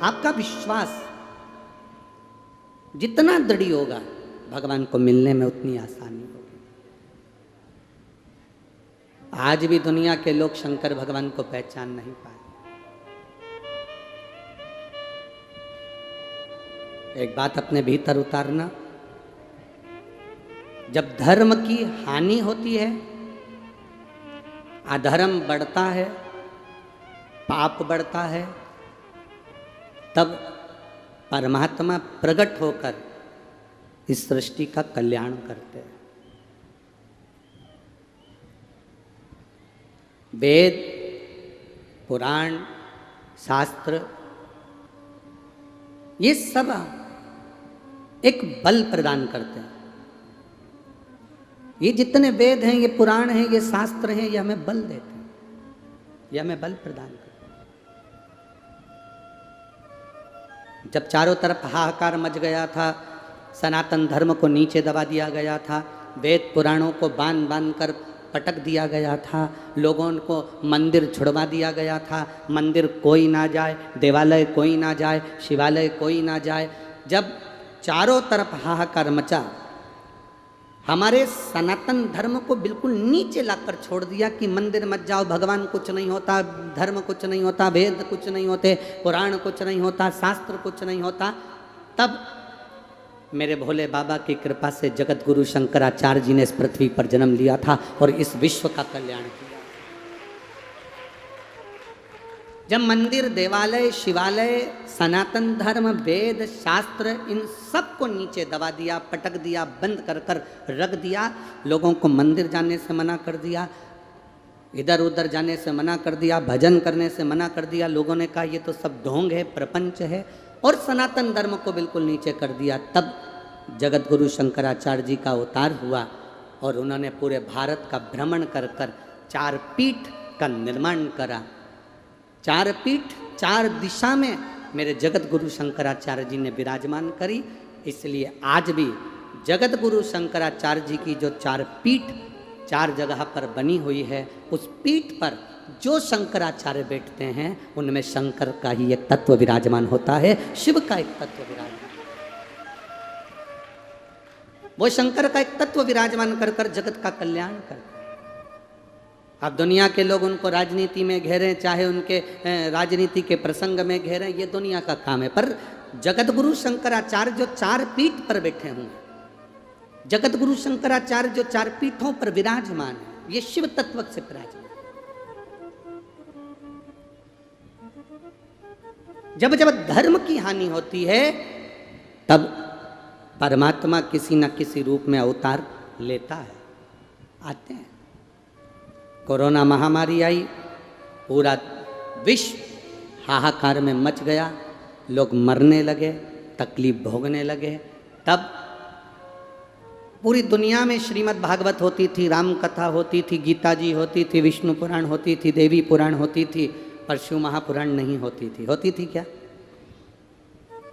आपका विश्वास जितना दृढ़ होगा, भगवान को मिलने में उतनी आसानी होगी। आज भी दुनिया के लोग शंकर भगवान को पहचान नहीं पाए। एक बात अपने भीतर उतारना, जब धर्म की हानि होती है, अधर्म बढ़ता है, पाप बढ़ता है, तब परमात्मा प्रकट होकर इस सृष्टि का कल्याण करते हैं। वेद, पुराण, शास्त्र, ये सब एक बल प्रदान करते हैं। ये जितने वेद हैं, ये पुराण हैं, ये शास्त्र हैं, ये हमें बल देते हैं, ये हमें बल प्रदान करते हैं। जब चारों तरफ हाहाकार मच गया था, सनातन धर्म को नीचे दबा दिया गया था, वेद पुराणों को बांध बांध कर पटक दिया गया था, लोगों को मंदिर छुड़वा दिया गया था, मंदिर कोई ना जाए, देवालय कोई ना जाए, शिवालय कोई ना जाए, जब चारों तरफ हाहाकार मचा, हमारे सनातन धर्म को बिल्कुल नीचे लाकर छोड़ दिया कि मंदिर मत जाओ, भगवान कुछ नहीं होता, धर्म कुछ नहीं होता, वेद कुछ नहीं होते, पुराण कुछ नहीं होता, शास्त्र कुछ नहीं होता। तब मेरे भोले बाबा की कृपा से जगत गुरु शंकराचार्य जी ने इस पृथ्वी पर जन्म लिया था और इस विश्व का कल्याण किया। जब मंदिर, देवालय, शिवालय, सनातन धर्म, वेद, शास्त्र, इन सब को नीचे दबा दिया, पटक दिया, बंद कर कर रख दिया, लोगों को मंदिर जाने से मना कर दिया, इधर उधर जाने से मना कर दिया, भजन करने से मना कर दिया, लोगों ने कहा ये तो सब ढोंग है, प्रपंच है, और सनातन धर्म को बिल्कुल नीचे कर दिया। तब जगत गुरु शंकराचार्य जी का अवतार हुआ और उन्होंने पूरे भारत का भ्रमण कर कर 4 पीठ का निर्माण करा। 4 पीठ 4 दिशा में मेरे जगत गुरु शंकराचार्य जी ने विराजमान करी। इसलिए आज भी जगत गुरु शंकराचार्य जी की जो 4 पीठ 4 जगह पर बनी हुई है, उस पीठ पर जो शंकराचार्य बैठते हैं उनमें शंकर का ही एक तत्व विराजमान होता है, शिव का एक तत्व विराजमान, वो शंकर का एक तत्व विराजमान कर कर जगत का कल्याण करते हैं। अब दुनिया के लोग उनको राजनीति में घेरें, चाहे उनके राजनीति के प्रसंग में घेरें, ये दुनिया का काम है, पर जगत गुरु शंकराचार्य जो 4 पीठ पर बैठे होंगे, जगत गुरु शंकराचार्य जो 4 पीठों पर विराजमान है, ये शिव तत्व से विराजमान। जब जब धर्म की हानि होती है, तब परमात्मा किसी न किसी रूप में अवतार लेता है, आते हैं। कोरोना महामारी आई, पूरा विश्व हाहाकार में मच गया, लोग मरने लगे, तकलीफ भोगने लगे। तब पूरी दुनिया में श्रीमद् भागवत होती थी, राम कथा होती थी, गीता जी होती थी, विष्णु पुराण होती थी, देवी पुराण होती थी, पर शिव महापुराण नहीं होती थी। होती थी क्या?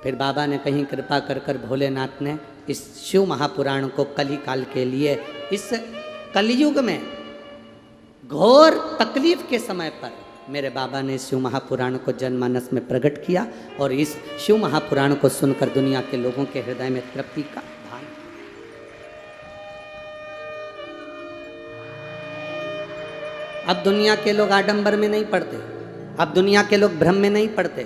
फिर बाबा ने कहीं कृपा कर कर भोलेनाथ ने इस शिव महापुराण को कली काल के लिए, इस कलयुग में घोर तकलीफ के समय पर मेरे बाबा ने शिव महापुराण को जनमानस में प्रकट किया और इस शिव महापुराण को सुनकर दुनिया के लोगों के हृदय में तृप्ति का भान। अब दुनिया के लोग आडंबर में नहीं पड़ते, अब दुनिया के लोग भ्रम में नहीं पड़ते,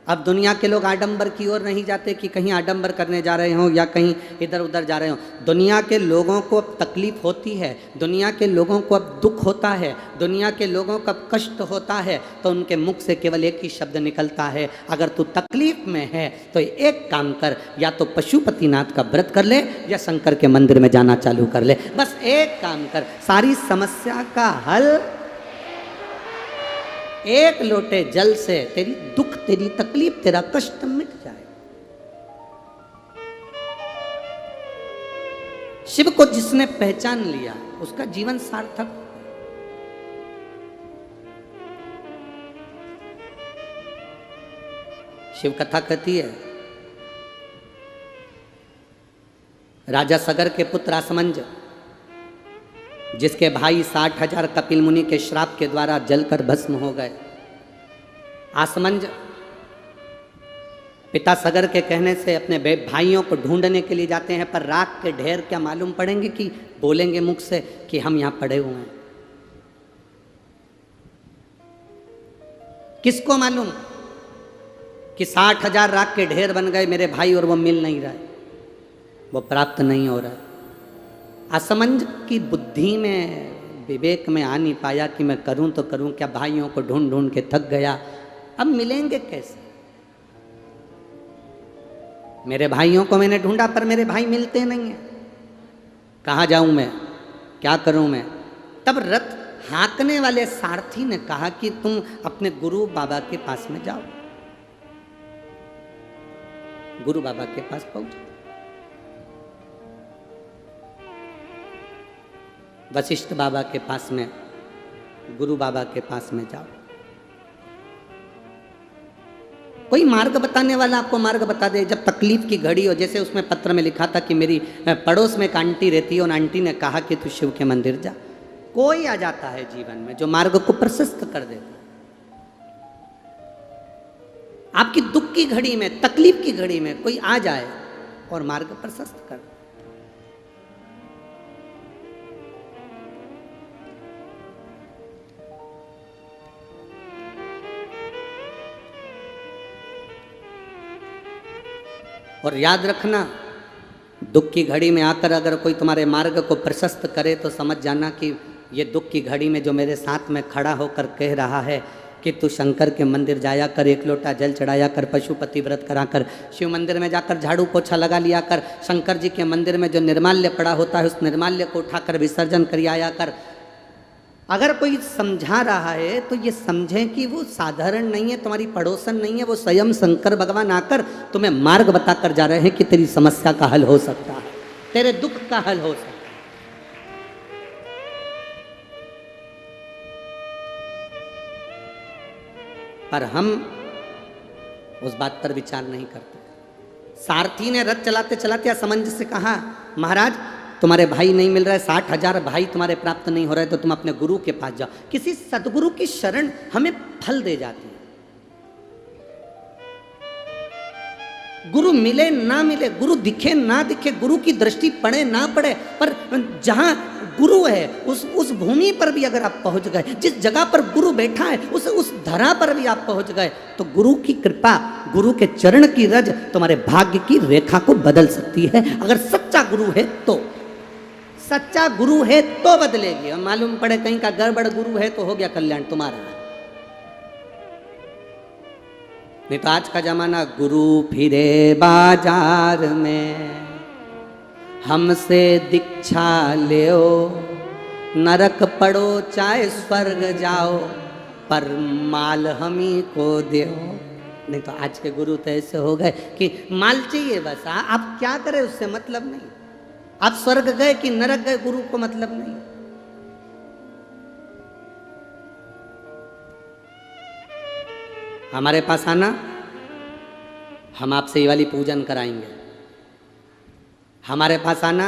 अब दुनिया के लोग आडंबर की ओर नहीं जाते कि कहीं आडंबर करने जा रहे हों या कहीं इधर उधर जा रहे हों। दुनिया के लोगों को अब तकलीफ होती है, दुनिया के लोगों को अब दुख होता है, दुनिया के लोगों को अब कष्ट होता है, तो उनके मुख से केवल एक ही शब्द निकलता है, अगर तू तकलीफ में है तो एक काम कर, या तो पशुपतिनाथ का व्रत कर ले या शंकर के मंदिर में जाना चालू कर ले। बस एक काम कर, सारी समस्या का हल एक लोटे जल से तेरी दुख, तेरी तकलीफ, तेरा कष्ट मिट जाए। शिव को जिसने पहचान लिया उसका जीवन सार्थक। शिव कथा कहती है, राजा सगर के पुत्र आसमंज, जिसके भाई 60,000 कपिल मुनि के श्राप के द्वारा जलकर भस्म हो गए। आसमंज पिता सगर के कहने से अपने भाइयों को ढूंढने के लिए जाते हैं, पर राख के ढेर क्या मालूम पड़ेंगे कि बोलेंगे मुख से कि हम यहाँ पड़े हुए हैं। किसको मालूम कि 60,000 राख के ढेर बन गए मेरे भाई और वो मिल नहीं रहा है, वो प्राप्त नहीं हो रहा है। असमंज की बुद्धि में, विवेक में आ नहीं पाया कि मैं करूं तो करूं क्या, भाइयों को ढूंढ ढूंढ के थक गया, अब मिलेंगे कैसे। मेरे भाइयों को मैंने ढूंढा पर मेरे भाई मिलते नहीं हैं, कहाँ जाऊं मैं, क्या करूं मैं। तब रथ हाँकने वाले सारथी ने कहा कि तुम अपने गुरु बाबा के पास में जाओ। गुरु बाबा के पास पहुंचे। वशिष्ठ बाबा के पास में, गुरु बाबा के पास में जाओ। कोई मार्ग बताने वाला आपको मार्ग बता दे। जब तकलीफ की घड़ी हो, जैसे उसमें पत्र में लिखा था कि मेरी पड़ोस में एक आंटी रहती है, उन आंटी ने कहा कि तू शिव के मंदिर जा। कोई आ जाता है जीवन में जो मार्ग को प्रशस्त कर देता। आपकी दुख की घड़ी में, तकलीफ की घड़ी में कोई आ जाए और मार्ग प्रशस्त कर। और याद रखना, दुख की घड़ी में आकर अगर कोई तुम्हारे मार्ग को प्रशस्त करे तो समझ जाना कि ये दुख की घड़ी में जो मेरे साथ में खड़ा होकर कह रहा है कि तू शंकर के मंदिर जाया कर, एक लोटा जल चढ़ाया कर, पशुपति व्रत करा कर, शिव मंदिर में जाकर झाड़ू पोछा लगा लिया कर, शंकर जी के मंदिर में जो निर्माल्य पड़ा होता है उस निर्माल्य को उठाकर विसर्जन कर आया कर। अगर कोई समझा रहा है तो ये समझें कि वो साधारण नहीं है, तुम्हारी पड़ोसन नहीं है, वो स्वयं शंकर भगवान आकर तुम्हें मार्ग बताकर जा रहे हैं कि तेरी समस्या का हल हो सकता है, तेरे दुख का हल हो सकता है। पर हम उस बात पर विचार नहीं करते। सारथी ने रथ चलाते चलाते असमंज से कहा, महाराज तुम्हारे भाई नहीं मिल रहा है, 60,000 भाई तुम्हारे प्राप्त नहीं हो रहे, तो तुम अपने गुरु के पास जाओ। किसी सदगुरु की शरण हमें फल दे जाती है। गुरु मिले ना मिले, गुरु दिखे ना दिखे, गुरु की दृष्टि पड़े ना पड़े, पर जहां गुरु है उस भूमि पर भी अगर आप पहुंच गए, जिस जगह पर गुरु बैठा है उस धरा पर भी आप पहुंच गए, तो गुरु की कृपा, गुरु के चरण की रज तुम्हारे भाग्य की रेखा को बदल सकती है। अगर सच्चा गुरु है तो, सच्चा गुरु है तो बदलेगी। और मालूम पड़े कहीं का गड़बड़ गुरु है तो हो गया कल्याण तुम्हारा। नहीं तो आज का जमाना, गुरु फिरे बाजार में हमसे दीक्षा लेओ, नरक पड़ो चाहे स्वर्ग जाओ, पर माल हमी को देओ। नहीं तो आज के गुरु तो ऐसे हो गए कि माल चाहिए बस, आप क्या करें उससे मतलब नहीं। आप स्वर्ग गए कि नरक गए गुरु को मतलब नहीं। हमारे पास आना, हम आपसे ये वाली पूजन कराएंगे। हमारे पास आना,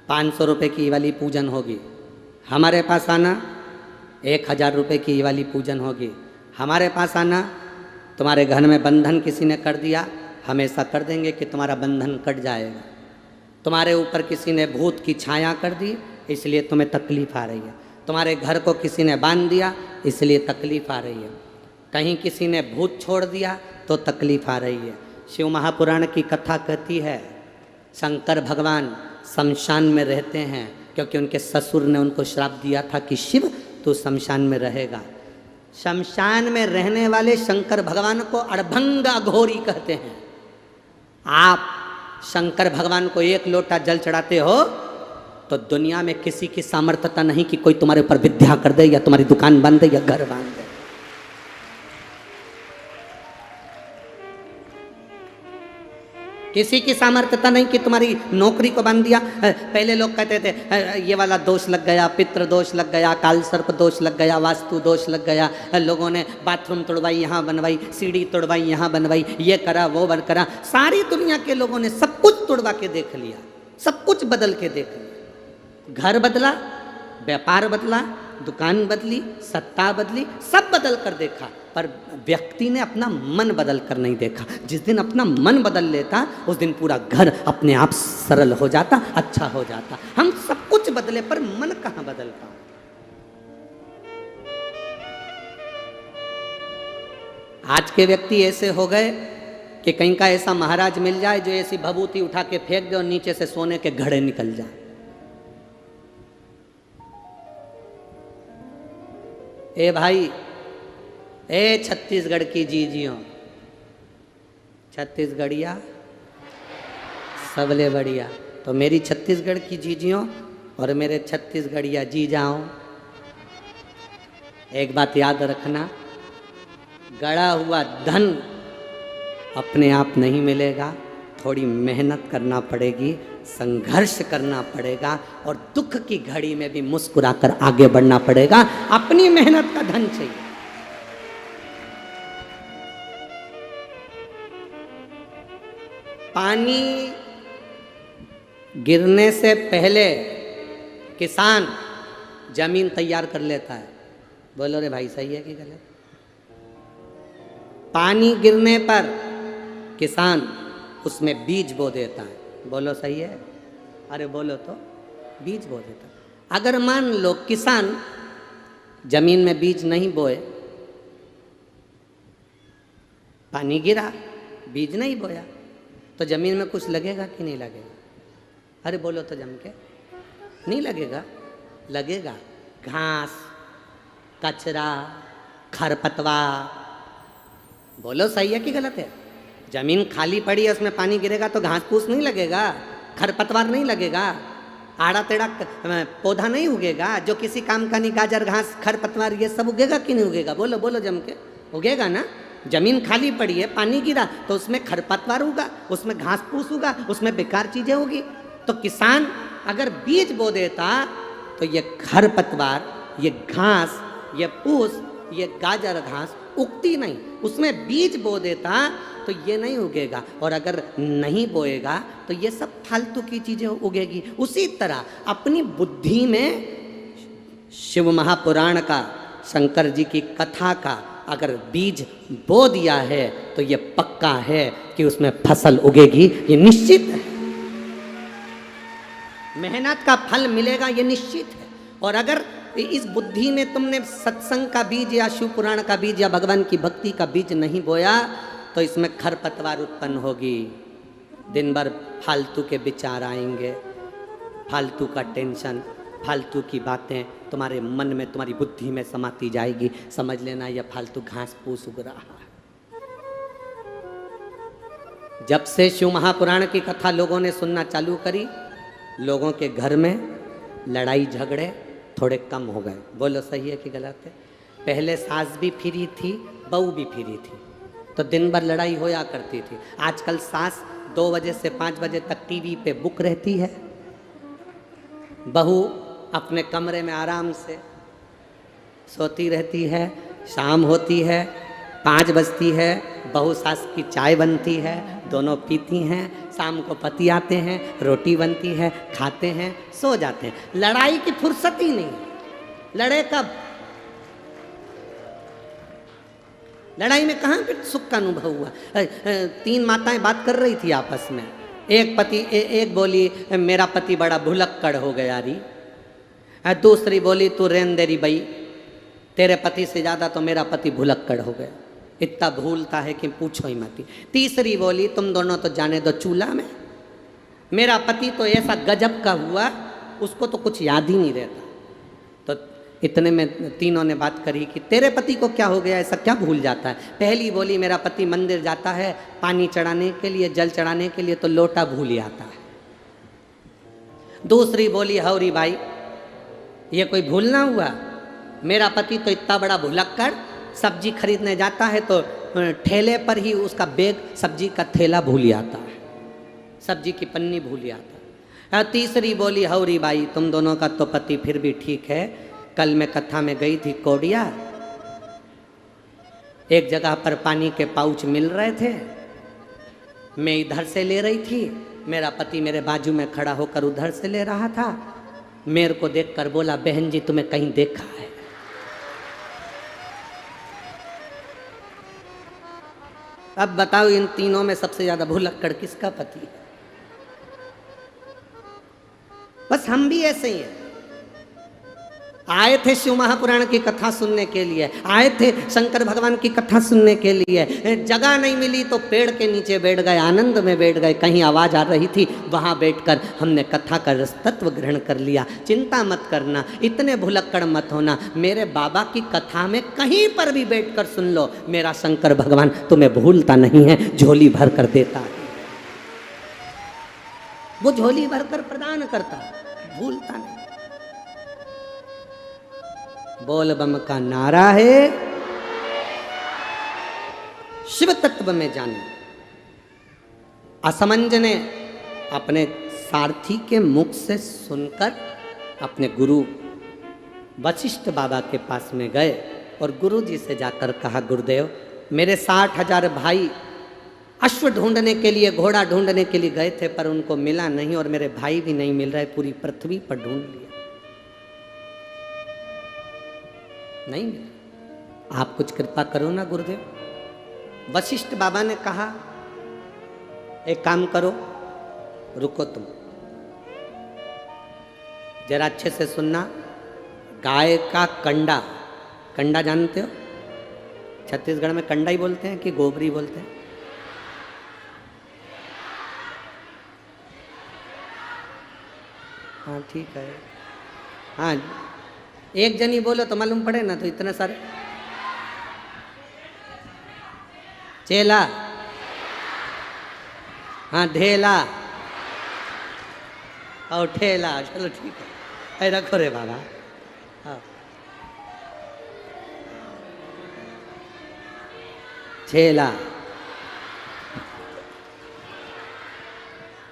500 रुपये की ये वाली पूजन होगी। हमारे पास आना, 1000 रुपये की ये वाली पूजन होगी। हमारे पास आना, तुम्हारे घर में बंधन किसी ने कर दिया, हम ऐसा कर देंगे कि तुम्हारा बंधन कट जाएगा। तुम्हारे ऊपर किसी ने भूत की छाया कर दी, इसलिए तुम्हें तकलीफ आ रही है। तुम्हारे घर को किसी ने बांध दिया, इसलिए तकलीफ आ रही है। कहीं किसी ने भूत छोड़ दिया तो तकलीफ आ रही है। शिव महापुराण की कथा कहती है, शंकर भगवान शमशान में रहते हैं क्योंकि उनके ससुर ने उनको श्राप दिया था कि शिव तू शमशान में रहेगा। शमशान में रहने वाले शंकर भगवान को अड़भंग अघोरी कहते हैं। आप शंकर भगवान को 1 लोटा जल चढ़ाते हो तो दुनिया में किसी की सामर्थ्यता नहीं कि कोई तुम्हारे ऊपर विद्या कर दे या तुम्हारी दुकान बांध दे या घर बांध दे। किसी की सामर्थ्यता नहीं कि तुम्हारी नौकरी को बांध दिया। पहले लोग कहते थे ये वाला दोष लग गया, पितृ दोष लग गया, काल सर्प दोष लग गया, वास्तु दोष लग गया। लोगों ने बाथरूम तोड़वाई, यहाँ बनवाई, सीढ़ी तोड़वाई, यहाँ बनवाई, ये करा वो बन करा। सारी दुनिया के लोगों ने सब कुछ तोड़वा के देख लिया, सब कुछ बदल के देख लिया। घर बदला, व्यापार बदला, दुकान बदली, सत्ता बदली, सब बदल कर देखा, पर व्यक्ति ने अपना मन बदल कर नहीं देखा। जिस दिन अपना मन बदल लेता उस दिन पूरा घर अपने आप सरल हो जाता, अच्छा हो जाता। हम सब कुछ बदले पर मन कहाँ बदलता। आज के व्यक्ति ऐसे हो गए कि कहीं का ऐसा महाराज मिल जाए जो ऐसी भभूति उठा के फेंक दे और नीचे से सोने के घड़े निकल जाए। ए भाई, ए छत्तीसगढ़ की जीजियों, छत्तीसगढ़िया सबले बढ़िया। तो मेरी छत्तीसगढ़ की जीजियों और मेरे छत्तीसगढ़िया जी जाओ, एक बात याद रखना, गड़ा हुआ धन अपने आप नहीं मिलेगा, थोड़ी मेहनत करना पड़ेगी, संघर्ष करना पड़ेगा और दुख की घड़ी में भी मुस्कुराकर आगे बढ़ना पड़ेगा। अपनी मेहनत का धन चाहिए। पानी गिरने से पहले किसान जमीन तैयार कर लेता है। बोलो रे भाई, सही है कि गलत? पानी गिरने पर किसान उसमें बीज बो देता है। बोलो सही है? अरे बोलो तो, बीज बो देता है। अगर मान लो किसान जमीन में बीज नहीं बोए, पानी गिरा, बीज नहीं बोया, तो जमीन में कुछ लगेगा कि नहीं लगेगा? अरे बोलो तो जम के, नहीं लगेगा? लगेगा। घास, कचरा, खरपतवार। बोलो सही है कि गलत है? जमीन खाली पड़ी है, उसमें पानी गिरेगा तो घास फूस नहीं लगेगा, खरपतवार नहीं लगेगा, आड़ा टेढ़ा पौधा नहीं उगेगा जो किसी काम का नहीं। गाजर, घास, खरपतवार ये सब उगेगा कि नहीं उगेगा? बोलो बोलो जम के, उगेगा ना। जमीन खाली पड़ी है, पानी गिरा तो उसमें खरपतवार उगा, उसमें घास फूस उगा, उसमें बेकार चीजें होगी। तो किसान अगर बीज बो देता तो ये खरपतवार, ये घास, ये फूस, ये गाजर घास उगती नहीं। उसमें बीज बो देता तो ये नहीं उगेगा, और अगर नहीं बोएगा तो ये सब फालतू की चीजें उगेगी। उसी तरह अपनी बुद्धि में शिव महापुराण का, शंकर जी की कथा का अगर बीज बो दिया है तो ये पक्का है कि उसमें फसल उगेगी, ये निश्चित है। मेहनत का फल मिलेगा, ये निश्चित है। और अगर इस बुद्धि में तुमने सत्संग का बीज या शिव पुराण का बीज या भगवान की भक्ति का बीज नहीं बोया तो इसमें खरपतवार उत्पन्न होगी। दिन भर फालतू के विचार आएंगे, फालतू का टेंशन, फालतू की बातें तुम्हारे मन में, तुम्हारी बुद्धि में समाती जाएगी। समझ लेना यह फालतू घास फूस उग रहा है। जब से शिव महापुराण की कथा लोगों ने सुनना चालू करी, लोगों के घर में लड़ाई झगड़े थोड़े कम हो गए। बोलो सही है कि गलत है? पहले सास भी फ्री थी, बहू भी फ्री थी, तो दिन भर लड़ाई होया करती थी। आजकल सास 2 बजे से 5 बजे तक टीवी पे बुक रहती है, बहू अपने कमरे में आराम से सोती रहती है। शाम होती है, 5 बजती है, बहू सास की चाय बनती है, दोनों पीती हैं। शाम को पति आते हैं, रोटी बनती है, खाते हैं, सो जाते हैं। लड़ाई की फुर्सत ही नहीं। लड़े कब? लड़ाई में कहाँ पे सुख का अनुभव हुआ? 3 माताएं बात कर रही थी आपस में। एक बोली मेरा पति बड़ा भुलक्कड़ हो गया री। दूसरी बोली तू रेन दे री बई, तेरे पति से ज़्यादा तो मेरा पति भुलक्कड़ हो गया, इतना भूलता है कि पूछो ही मत। तीसरी बोली तुम दोनों तो जाने दो चूल्हा में, मेरा पति तो ऐसा गजब का हुआ उसको तो कुछ याद ही नहीं रहता। तो इतने में तीनों ने बात करी कि तेरे पति को क्या हो गया, ऐसा क्या भूल जाता है? पहली बोली मेरा पति मंदिर जाता है पानी चढ़ाने के लिए, जल चढ़ाने के लिए, तो लोटा भूल आता है। दूसरी बोली हौरी भाई ये कोई भूलना हुआ, मेरा पति तो इतना बड़ा भुलक्कड़, सब्जी खरीदने जाता है तो ठेले पर ही उसका बैग, सब्जी का थैला भूल आता है, सब्जी की पन्नी भूल आता है। तीसरी बोली हौरी भाई तुम दोनों का तो पति फिर भी ठीक है। कल मैं कथा में गई थी कोडिया, एक जगह पर पानी के पाउच मिल रहे थे, मैं इधर से ले रही थी, मेरा पति मेरे बाजू में खड़ा होकर उधर से ले रहा था। मेरे को देखकर बोला बहन जी तुम्हें कहीं देखा है? अब बताओ इन तीनों में सबसे ज्यादा भुलक्कड़ किसका पति है? बस हम भी ऐसे ही हैं। आए थे शिव महापुराण की कथा सुनने के लिए, आए थे शंकर भगवान की कथा सुनने के लिए, जगह नहीं मिली तो पेड़ के नीचे बैठ गए, आनंद में बैठ गए, कहीं आवाज आ रही थी वहां बैठकर हमने कथा का रस तत्व ग्रहण कर लिया। चिंता मत करना, इतने भुलक्कड़ मत होना। मेरे बाबा की कथा में कहीं पर भी बैठकर सुन लो, मेरा शंकर भगवान तुम्हें भूलता नहीं है, झोली भर कर देता है। वो झोली भर कर प्रदान करता है, भूलता नहीं। बोल बम का नारा है, शिव तत्व में जाने। असमंज ने अपने सारथी के मुख से सुनकर अपने गुरु वशिष्ठ बाबा के पास में गए और गुरु जी से जाकर कहा, गुरुदेव मेरे 60,000 भाई अश्व ढूंढने के लिए, घोड़ा ढूंढने के लिए गए थे, पर उनको मिला नहीं और मेरे भाई भी नहीं मिल रहे, पूरी पृथ्वी पर ढूंढ लिया, नहीं मिला। आप कुछ कृपा करो ना गुरुदेव। वशिष्ठ बाबा ने कहा, एक काम करो, रुको तुम, जरा अच्छे से सुनना। गाय का कंडा, कंडा जानते हो? छत्तीसगढ़ में कंडा ही बोलते हैं कि गोबरी बोलते हैं? हाँ ठीक है। हाँ एक जनी बोलो तो मालूम पड़े ना, तो इतने सारे। चेला, हाँ ढेला और ठेला, चलो ठीक है, रखो रे बाबा। हाँ चेला,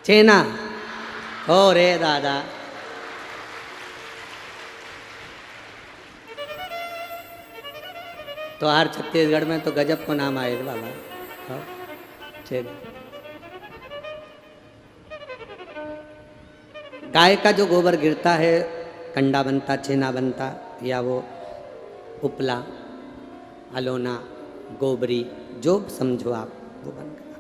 चेना, ओ रे दादा। तो हर छत्तीसगढ़ में तो गजब को नाम आए बाबा। ठीक। गाय का जो गोबर गिरता है, कंडा बनता, छेना बनता, या वो उपला, अलोना, गोबरी, जो समझो आप, वो बन गया।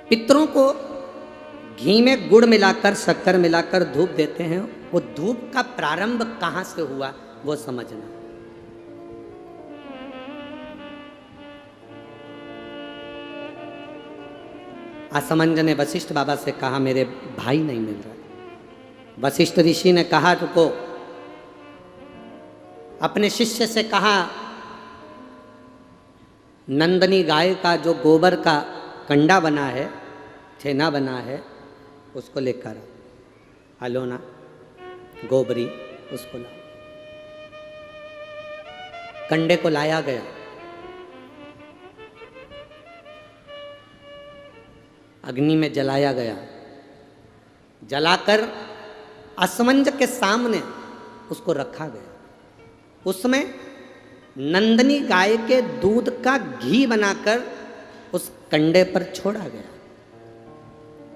पितरों को घी में गुड़ मिलाकर, शक्कर मिलाकर धूप देते हैं। वो धूप का प्रारंभ कहाँ से हुआ वो समझना। असमंज ने वशिष्ठ बाबा से कहा, मेरे भाई नहीं मिल रहा। वशिष्ठ ऋषि ने कहा, रुको। अपने शिष्य से कहा, नंदनी गाय का जो गोबर का कंडा बना है, छेना बना है, उसको लेकर अलोना, गोबरी, उसको ला। कंडे को लाया गया। अग्नि में जलाया गया। जलाकर असमंज के सामने उसको रखा गया। उसमें नंदनी गाय के दूध का घी बनाकर उस कंडे पर छोड़ा गया।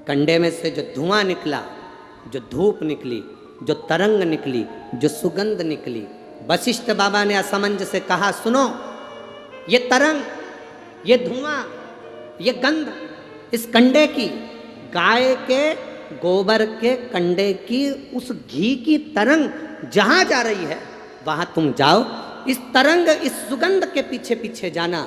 कंडे में से जो धुआं निकला, जो धूप निकली, जो तरंग निकली, जो सुगंध निकली, वशिष्ठ बाबा ने असमंज से कहा, सुनो, ये तरंग, ये धुआं, ये गंध इस कंडे की, गाय के गोबर के कंडे की, उस घी की तरंग जहां जा रही है वहां तुम जाओ। इस तरंग, इस सुगंध के पीछे पीछे जाना,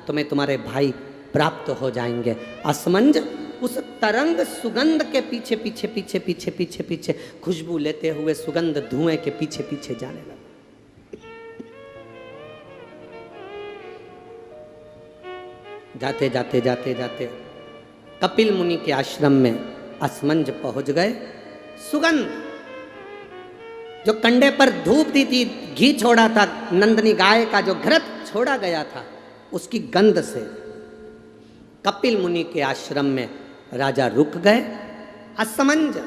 तुम्हें तुम्हारे भाई प्राप्त हो जाएंगे। असमंज उस तरंग सुगंध के पीछे पीछे पीछे पीछे पीछे पीछे खुशबू लेते हुए सुगंध धुएं के पीछे पीछे जाने लगा। जाते जाते जाते जाते कपिल मुनि के आश्रम में असमंज पहुंच गए। सुगंध, जो कंडे पर धूप दी थी, घी छोड़ा था, नंदनी गाय का जो घृत छोड़ा गया था, उसकी गंध से कपिल मुनि के आश्रम में राजा रुक गए। असमंज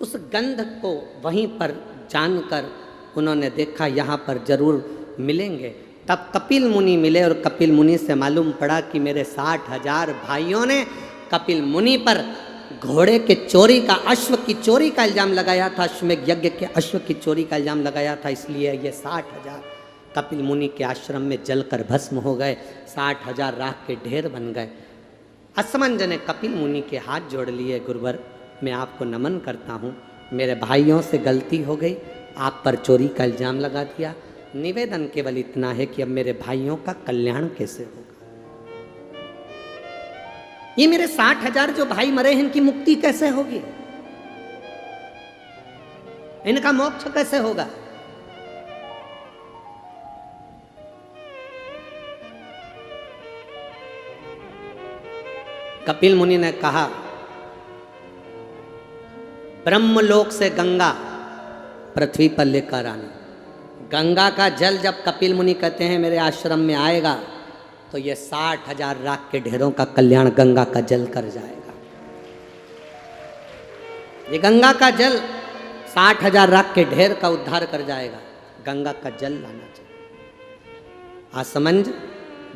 उस गंध को वहीं पर जानकर उन्होंने देखा, यहाँ पर जरूर मिलेंगे। तब कपिल मुनि मिले और कपिल मुनि से मालूम पड़ा कि मेरे 60,000 भाइयों ने कपिल मुनि पर घोड़े के चोरी का, अश्व की चोरी का इल्जाम लगाया था। अश्वमेध यज्ञ के अश्व की चोरी का इल्जाम लगाया था, इसलिए ये 60,000 कपिल मुनि के आश्रम में जलकर भस्म हो गए, 60,000 राख के ढेर बन गए। असमंज ने कपिल मुनि के हाथ जोड़ लिए, गुरुवर मैं आपको नमन करता हूँ, मेरे भाइयों से गलती हो गई, आप पर चोरी का इल्जाम लगा दिया, निवेदन केवल इतना है कि अब मेरे भाइयों का कल्याण कैसे होगा। ये मेरे 60,000 जो भाई मरे हैं इनकी मुक्ति कैसे होगी, इनका मोक्ष कैसे होगा। कपिल मुनि ने कहा ब्रह्मलोक से गंगा पृथ्वी पर लेकर आना। गंगा का जल जब कपिल मुनि कहते हैं मेरे आश्रम में आएगा तो ये 60,000 राख के ढेरों का कल्याण गंगा का जल कर जाएगा। ये गंगा का जल 60,000 राख के ढेर का उद्धार कर जाएगा। गंगा का जल लाना चाहिए। आसमंज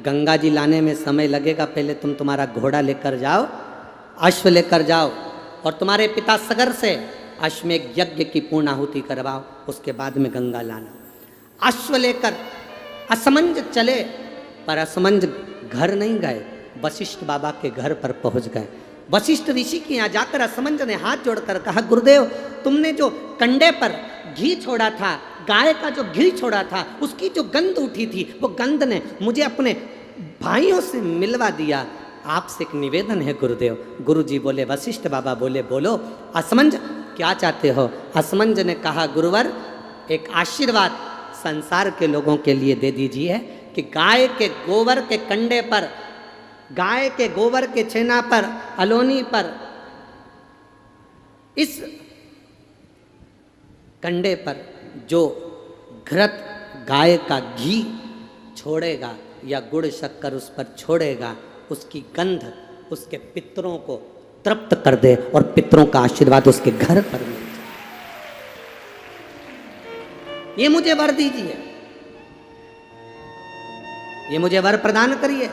गंगा जी लाने में समय लगेगा, पहले तुम तुम्हारा घोड़ा लेकर जाओ, अश्व लेकर जाओ और तुम्हारे पिता सगर से अश्वमेध यज्ञ की पूर्णाहुति करवाओ, उसके बाद में गंगा लाना। अश्व लेकर असमंज चले, पर असमंज घर नहीं गए, वशिष्ठ बाबा के घर पर पहुंच गए। वशिष्ठ ऋषि के यहाँ जाकर असमंज ने हाथ जोड़कर कहा गुरुदेव तुमने जो कंडे पर घी छोड़ा था, गाय का जो घी छोड़ा था, उसकी जो गंध उठी थी, वो गंध ने मुझे अपने भाइयों से मिलवा दिया। आपसे एक निवेदन है गुरुदेव। गुरु जी बोले, वशिष्ठ बाबा बोले बोलो असमंज क्या चाहते हो। असमंज ने कहा गुरुवर एक आशीर्वाद संसार के लोगों के लिए दे दीजिए कि गाय के गोबर के कंडे पर, गाय के गोबर के छेना पर, अलोनी पर, इस कंडे पर जो घृत गाय का घी छोड़ेगा या गुड़ शक्कर उस पर छोड़ेगा, उसकी गंध उसके पितरों को तृप्त कर दे और पितरों का आशीर्वाद उसके घर पर मिल जाए। ये मुझे वर दीजिए, ये मुझे वर प्रदान करिए।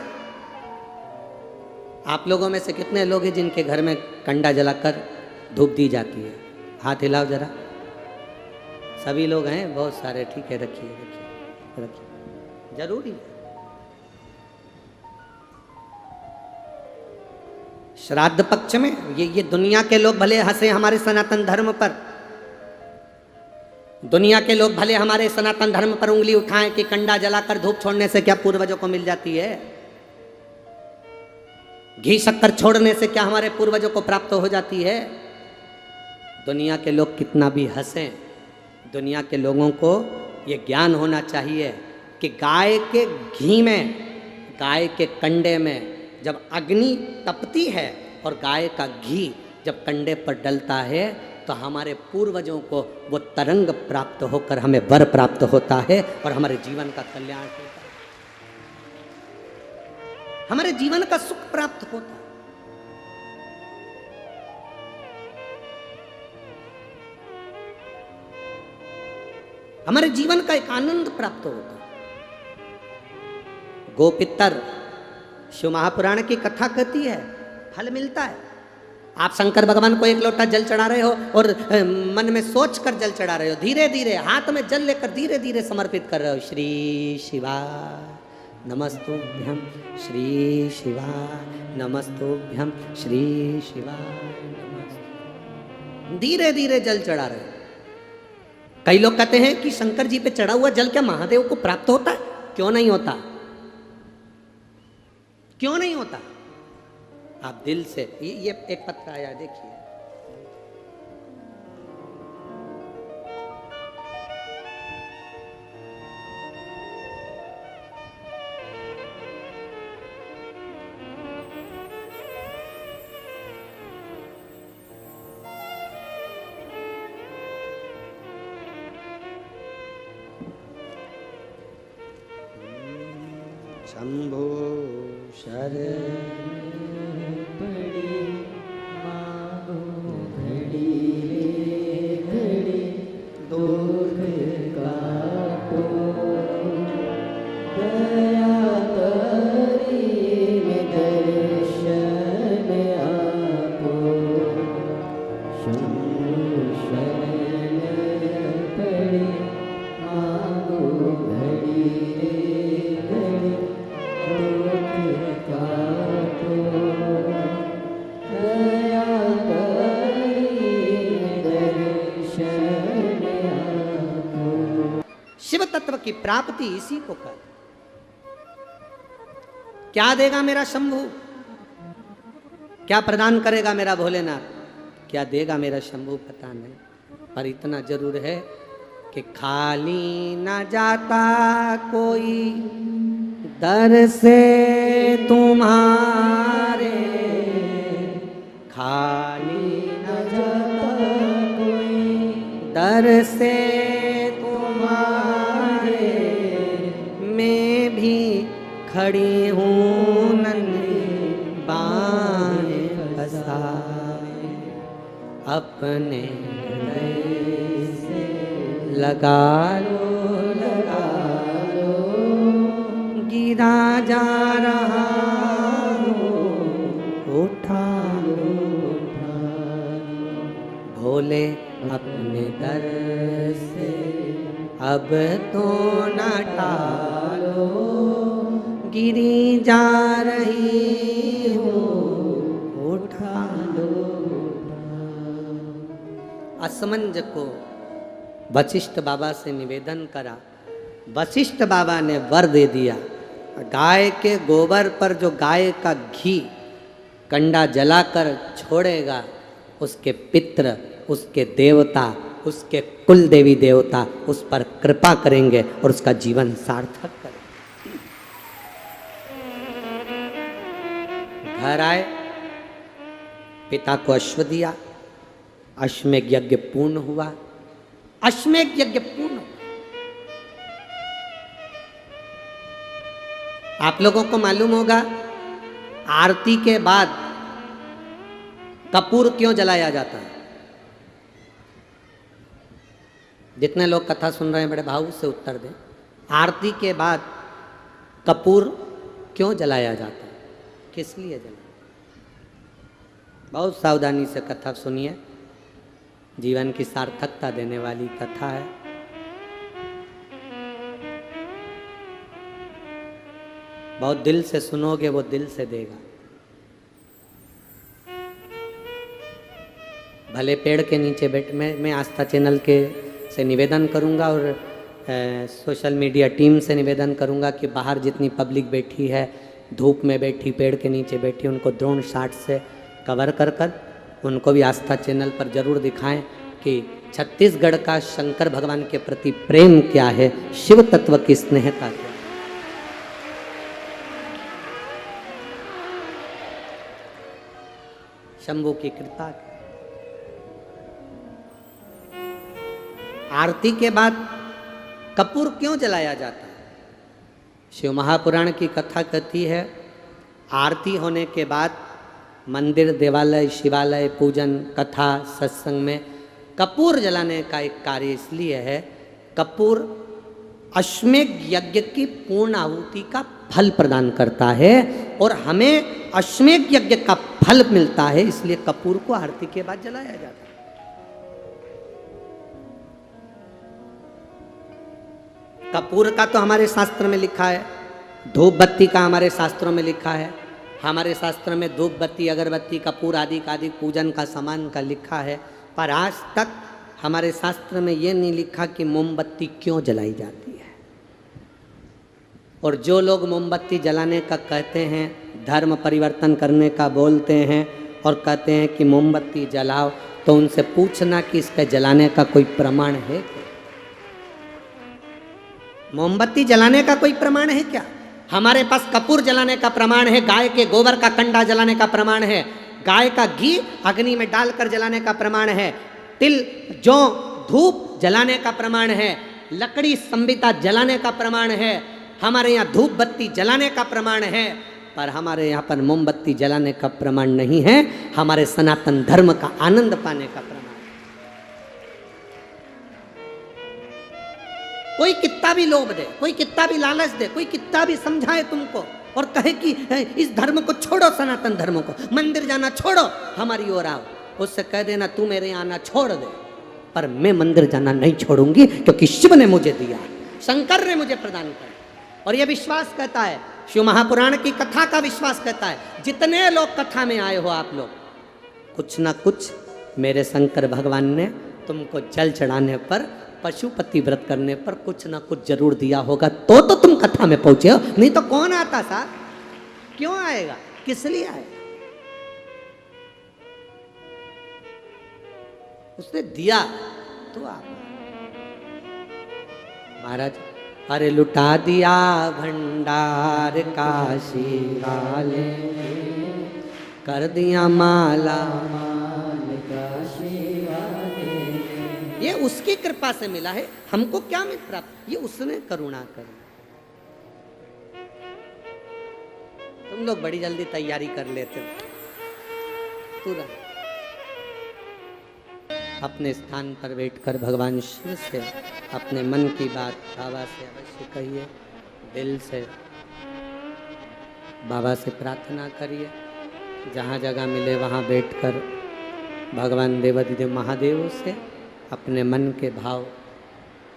आप लोगों में से कितने लोग हैं जिनके घर में कंडा जलाकर धूप दी जाती है? हाथ हिलाओ जरा। सभी लोग हैं, बहुत सारे। ठीक है, रखिए रखिए रखिए, जरूरी है। श्राद्ध पक्ष में ये दुनिया के लोग भले हंसे हमारे सनातन धर्म पर, दुनिया के लोग भले हमारे सनातन धर्म पर उंगली उठाएं कि कंडा जलाकर धूप छोड़ने से क्या पूर्वजों को मिल जाती है, घी शक्कर छोड़ने से क्या हमारे पूर्वजों को प्राप्त हो जाती है। दुनिया के लोग कितना भी हंसें, दुनिया के लोगों को ये ज्ञान होना चाहिए कि गाय के घी में, गाय के कंडे में जब अग्नि तपती है और गाय का घी जब कंडे पर डलता है तो हमारे पूर्वजों को वो तरंग प्राप्त होकर हमें वर प्राप्त होता है और हमारे जीवन का कल्याण होता है, हमारे जीवन का सुख प्राप्त होता है। हमारे जीवन का एक आनंद प्राप्त होता है। गोपितर शिव महापुराण की कथा कहती है, फल मिलता है। आप शंकर भगवान को एक लोटा जल चढ़ा रहे हो और मन में सोच कर जल चढ़ा रहे हो, धीरे धीरे हाथ में जल लेकर धीरे धीरे समर्पित कर रहे हो। श्री शिवाय नमस्तुभ्यं, श्री शिवाय नमस्तुभ्यं, श्री शिवाय नमस्तुभ्यं, धीरे धीरे जल चढ़ा रहे हो। कई लोग कहते हैं कि शंकर जी पे चढ़ा हुआ जल क्या महादेव को प्राप्त होता है? क्यों नहीं होता, क्यों नहीं होता? आप दिल से, ये एक पत्र आया देखिए, शंभो शरण घड़ी की प्राप्ति इसी को कर। क्या देगा मेरा शंभू, क्या प्रदान करेगा मेरा भोलेनाथ, क्या देगा मेरा शंभू पता नहीं, पर इतना जरूर है कि खाली न जाता कोई दर से तुम्हारे, खाली न जाता कोई दर से तुम्हारे, मैं भी खड़ी हूँ नन्ही बाण पसारे, अपने हृदय से लगा लो गिरा जा रहा हूँ, उठा लो भोले अपने दर से अब तो न टालो, गिरी जा रही हूँ, उठा लो। असमंज को वशिष्ठ बाबा से निवेदन करा, वशिष्ठ बाबा ने वर दे दिया, गाय के गोबर पर जो गाय का घी कंडा जलाकर छोड़ेगा, उसके पितृ, उसके देवता, उसके कुल देवी देवता उस पर कृपा करेंगे और उसका जीवन सार्थक करेंगे। घर आए, पिता को अश्व दिया, अश्वमेध यज्ञ पूर्ण हुआ, अश्वमेध यज्ञ पूर्ण। आप लोगों को मालूम होगा आरती के बाद कपूर क्यों जलाया जाता है? जितने लोग कथा सुन रहे हैं बड़े भाव से उत्तर दें। आरती के बाद कपूर क्यों जलाया जाता है, किस लिए जलाया? बहुत सावधानी से कथा सुनिए, जीवन की सार्थकता देने वाली कथा है। बहुत दिल से सुनोगे वो दिल से देगा। भले पेड़ के नीचे बैठ मैं आस्था चैनल के से निवेदन करूंगा और सोशल मीडिया टीम से निवेदन करूंगा कि बाहर जितनी पब्लिक बैठी है, धूप में बैठी, पेड़ के नीचे बैठी, उनको ड्रोन शॉट से कवर कर उनको भी आस्था चैनल पर जरूर दिखाएं कि छत्तीसगढ़ का शंकर भगवान के प्रति प्रेम क्या है, शिव तत्व की स्नेहता क्या है। शंभू की कृपा। आरती के बाद कपूर क्यों जलाया जाता है? शिव महापुराण की कथा कहती है आरती होने के बाद मंदिर, देवालय, शिवालय, पूजन, कथा, सत्संग में कपूर जलाने का एक कार्य इसलिए है, कपूर अश्वमेध यज्ञ की पूर्ण आहुति का फल प्रदान करता है और हमें अश्वमेध यज्ञ का फल मिलता है, इसलिए कपूर को आरती के बाद जलाया जाता है। कपूर का तो हमारे शास्त्र में लिखा है, धूप बत्ती का हमारे शास्त्रों में लिखा है। हमारे शास्त्र में धूप बत्ती, अगरबत्ती, कपूर आदि का पूजन का सामान का लिखा है, पर आज तक हमारे शास्त्र में ये नहीं लिखा कि मोमबत्ती क्यों जलाई जाती है। और जो लोग मोमबत्ती जलाने का कहते हैं, धर्म परिवर्तन करने का बोलते हैं और कहते हैं कि मोमबत्ती जलाओ, तो उनसे पूछना कि इसके जलाने का कोई प्रमाण है क्या? मोमबत्ती जलाने का कोई प्रमाण है क्या? हमारे पास कपूर जलाने का प्रमाण है, गाय के गोबर का कंडा जलाने का प्रमाण है, गाय का घी अग्नि में डालकर जलाने का प्रमाण है, तिल, जौ, धूप जलाने का प्रमाण है, लकड़ी संबिता जलाने का प्रमाण है, हमारे यहाँ धूप बत्ती जलाने का प्रमाण है, पर हमारे यहाँ पर मोमबत्ती जलाने का प्रमाण नहीं है। हमारे सनातन धर्म का आनंद पाने का प्रमाण। कोई कितना भी लोभ दे, कोई कितना भी लालच दे, कोई कितना भी समझाए तुमको और कहे कि इस धर्म को छोड़ो, सनातन धर्म को, मंदिर जाना छोड़ो, हमारी ओर आओ, उससे कह देना तू मेरे यहाँ आना छोड़ दे, पर मैं मंदिर जाना नहीं छोड़ूंगी, क्योंकि शिव ने मुझे दिया, शंकर ने मुझे प्रदान किया। और यह विश्वास कहता है, शिव महापुराण की कथा का विश्वास कहता है, जितने लोग कथा में आए हो आप लोग, कुछ ना कुछ मेरे शंकर भगवान ने तुमको जल चढ़ाने पर पशुपति व्रत करने पर कुछ ना कुछ जरूर दिया होगा, तो तुम कथा में पहुंचे हो, नहीं तो कौन आता साहब? क्यों आएगा? किस लिए आएगा? उसने दिया तो आप। महाराज, अरे लुटा दिया भंडार काशी वाले, कर दिया माला माल काशी वाले। ये उसकी कृपा से मिला है, हमको क्या मिल प्राप्त? ये उसने करुणा करी। तुम लोग बड़ी जल्दी तैयारी कर लेते हो तुरंत। अपने स्थान पर बैठकर भगवान शिव से अपने मन की बात बाबा से अवश्य कहिए, दिल से बाबा से प्रार्थना करिए। जहाँ जगह मिले वहाँ बैठकर भगवान देवाधिदेव महादेव से अपने मन के भाव,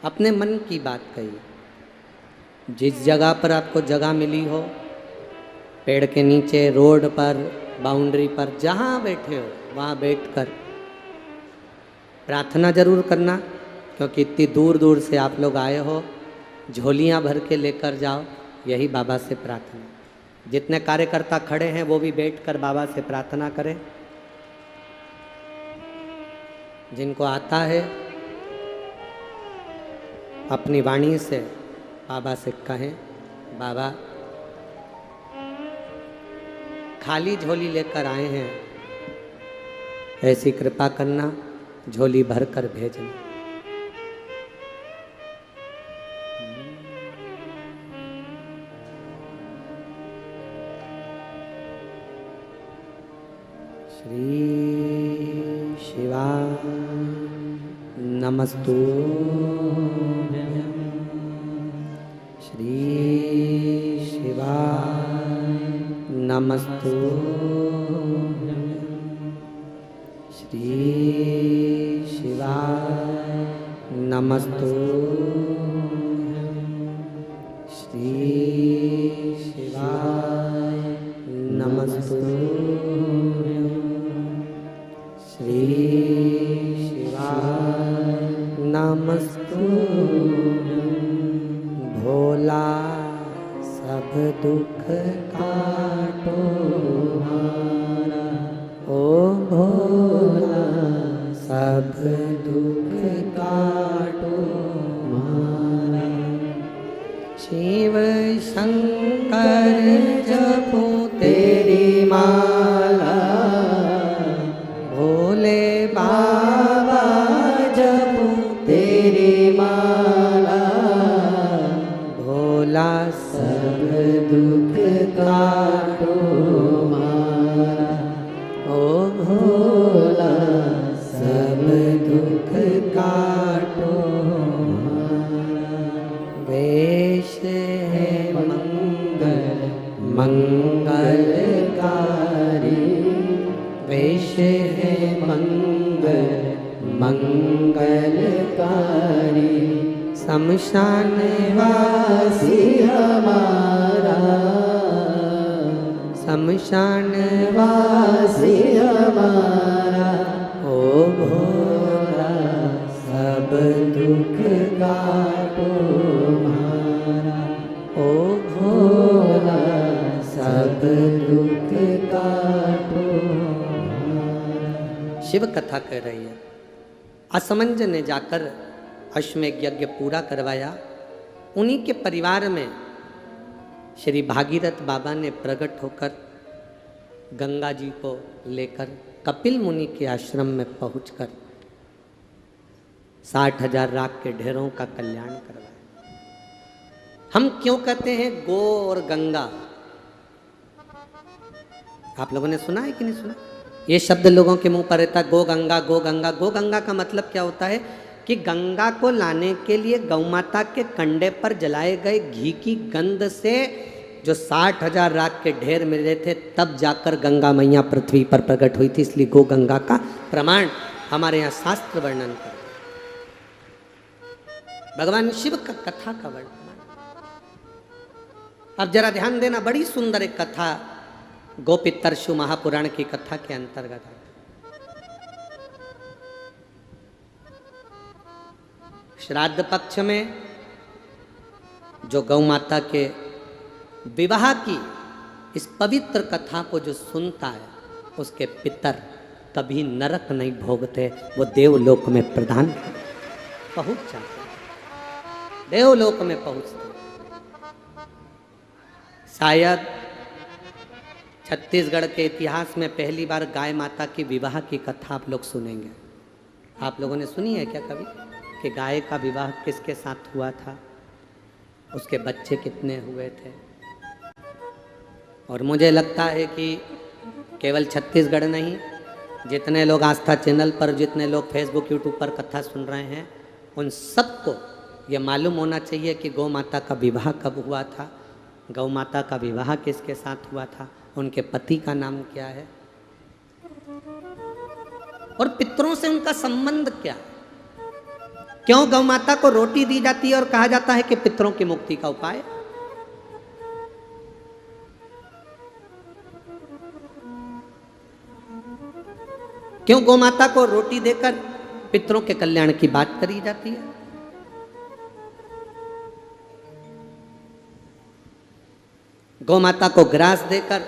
अपने मन की बात कहिए। जिस जगह पर आपको जगह मिली हो, पेड़ के नीचे, रोड पर, बाउंड्री पर, जहाँ बैठे हो वहाँ बैठकर प्रार्थना जरूर करना, क्योंकि इतनी दूर दूर से आप लोग आए हो, झोलियाँ भर के लेकर जाओ, यही बाबा से प्रार्थना। जितने कार्यकर्ता खड़े हैं वो भी बैठकर बाबा से प्रार्थना करें। जिनको आता है अपनी वाणी से बाबा से कहें, बाबा खाली झोली लेकर आए हैं, ऐसी कृपा करना, झोली भर कर भेजना। श्री शिवा नमस्तु, श्री शिवा नमस्तु, श्री शिवा नमस्तु, श्री शिवा नमस्तु, श्री शिवा नमस्तु। भोला सब दुख काटो हमारा, ओ भोला सब दुख काटो हमारा। शिव शंकर जपो तेरी माला, भोले बाबा जपो तेरी माला। भोला सब दुख काटो हमारा, ओ भोला सब दुख काटो हमारा। वेश है मंगल मंगलकारी, वेश है मंगल मंगलकारी। शमशान वासी हमारा, शमशान वासी हमारा। ओ भोला सब दुख काटो हमारा, ओ भोला सब दुख काटो हमारा। शिव कथा कह रही है। असमंज ने जाकर अश्वमेध यज्ञ पूरा करवाया। उन्हीं के परिवार में श्री भागीरथ बाबा ने प्रकट होकर गंगा जी को लेकर कपिल मुनि के आश्रम में पहुंचकर 60,000 राख के ढेरों का कल्याण करवाया। हम क्यों कहते हैं गो और गंगा? आप लोगों ने सुना है कि नहीं सुना? ये शब्द लोगों के मुंह पर रहता है, गो गंगा गो गंगा। गो गंगा का मतलब क्या होता है कि गंगा को लाने के लिए गौ माता के कंडे पर जलाए गए घी की गंध से जो 60,000 राख के ढेर मिले थे, तब जाकर गंगा मैया पृथ्वी पर प्रकट हुई थी। इसलिए गो गंगा का प्रमाण हमारे यहाँ शास्त्र वर्णन कर, भगवान शिव का कथा का वर्णन। अब जरा ध्यान देना, बड़ी सुंदर एक कथा गोपितर्षु महापुराण की कथा के अंतर्गत है। श्राद्ध पक्ष में जो गौ माता के विवाह की इस पवित्र कथा को जो सुनता है, उसके पितर कभी नरक नहीं भोगते, वो देवलोक में प्रधान पहुंच जाते, देवलोक में पहुंचते। शायद छत्तीसगढ़ के इतिहास में पहली बार गाय माता की विवाह की कथा आप लोग सुनेंगे। आप लोगों ने सुनी है क्या कभी कि गाय का विवाह किसके साथ हुआ था, उसके बच्चे कितने हुए थे? और मुझे लगता है कि केवल छत्तीसगढ़ नहीं, जितने लोग आस्था चैनल पर, जितने लोग फेसबुक यूट्यूब पर कथा सुन रहे हैं, उन सबको ये मालूम होना चाहिए कि गौ माता का विवाह कब हुआ था, गौ माता का विवाह किसके साथ हुआ था, उनके पति का नाम क्या है और पितरों से उनका संबंध क्या। क्यों गौ माता को रोटी दी जाती है और कहा जाता है कि पितरों की मुक्ति का उपाय? क्यों गौ माता को रोटी देकर पितरों के कल्याण की बात करी जाती है? गौ माता को ग्रास देकर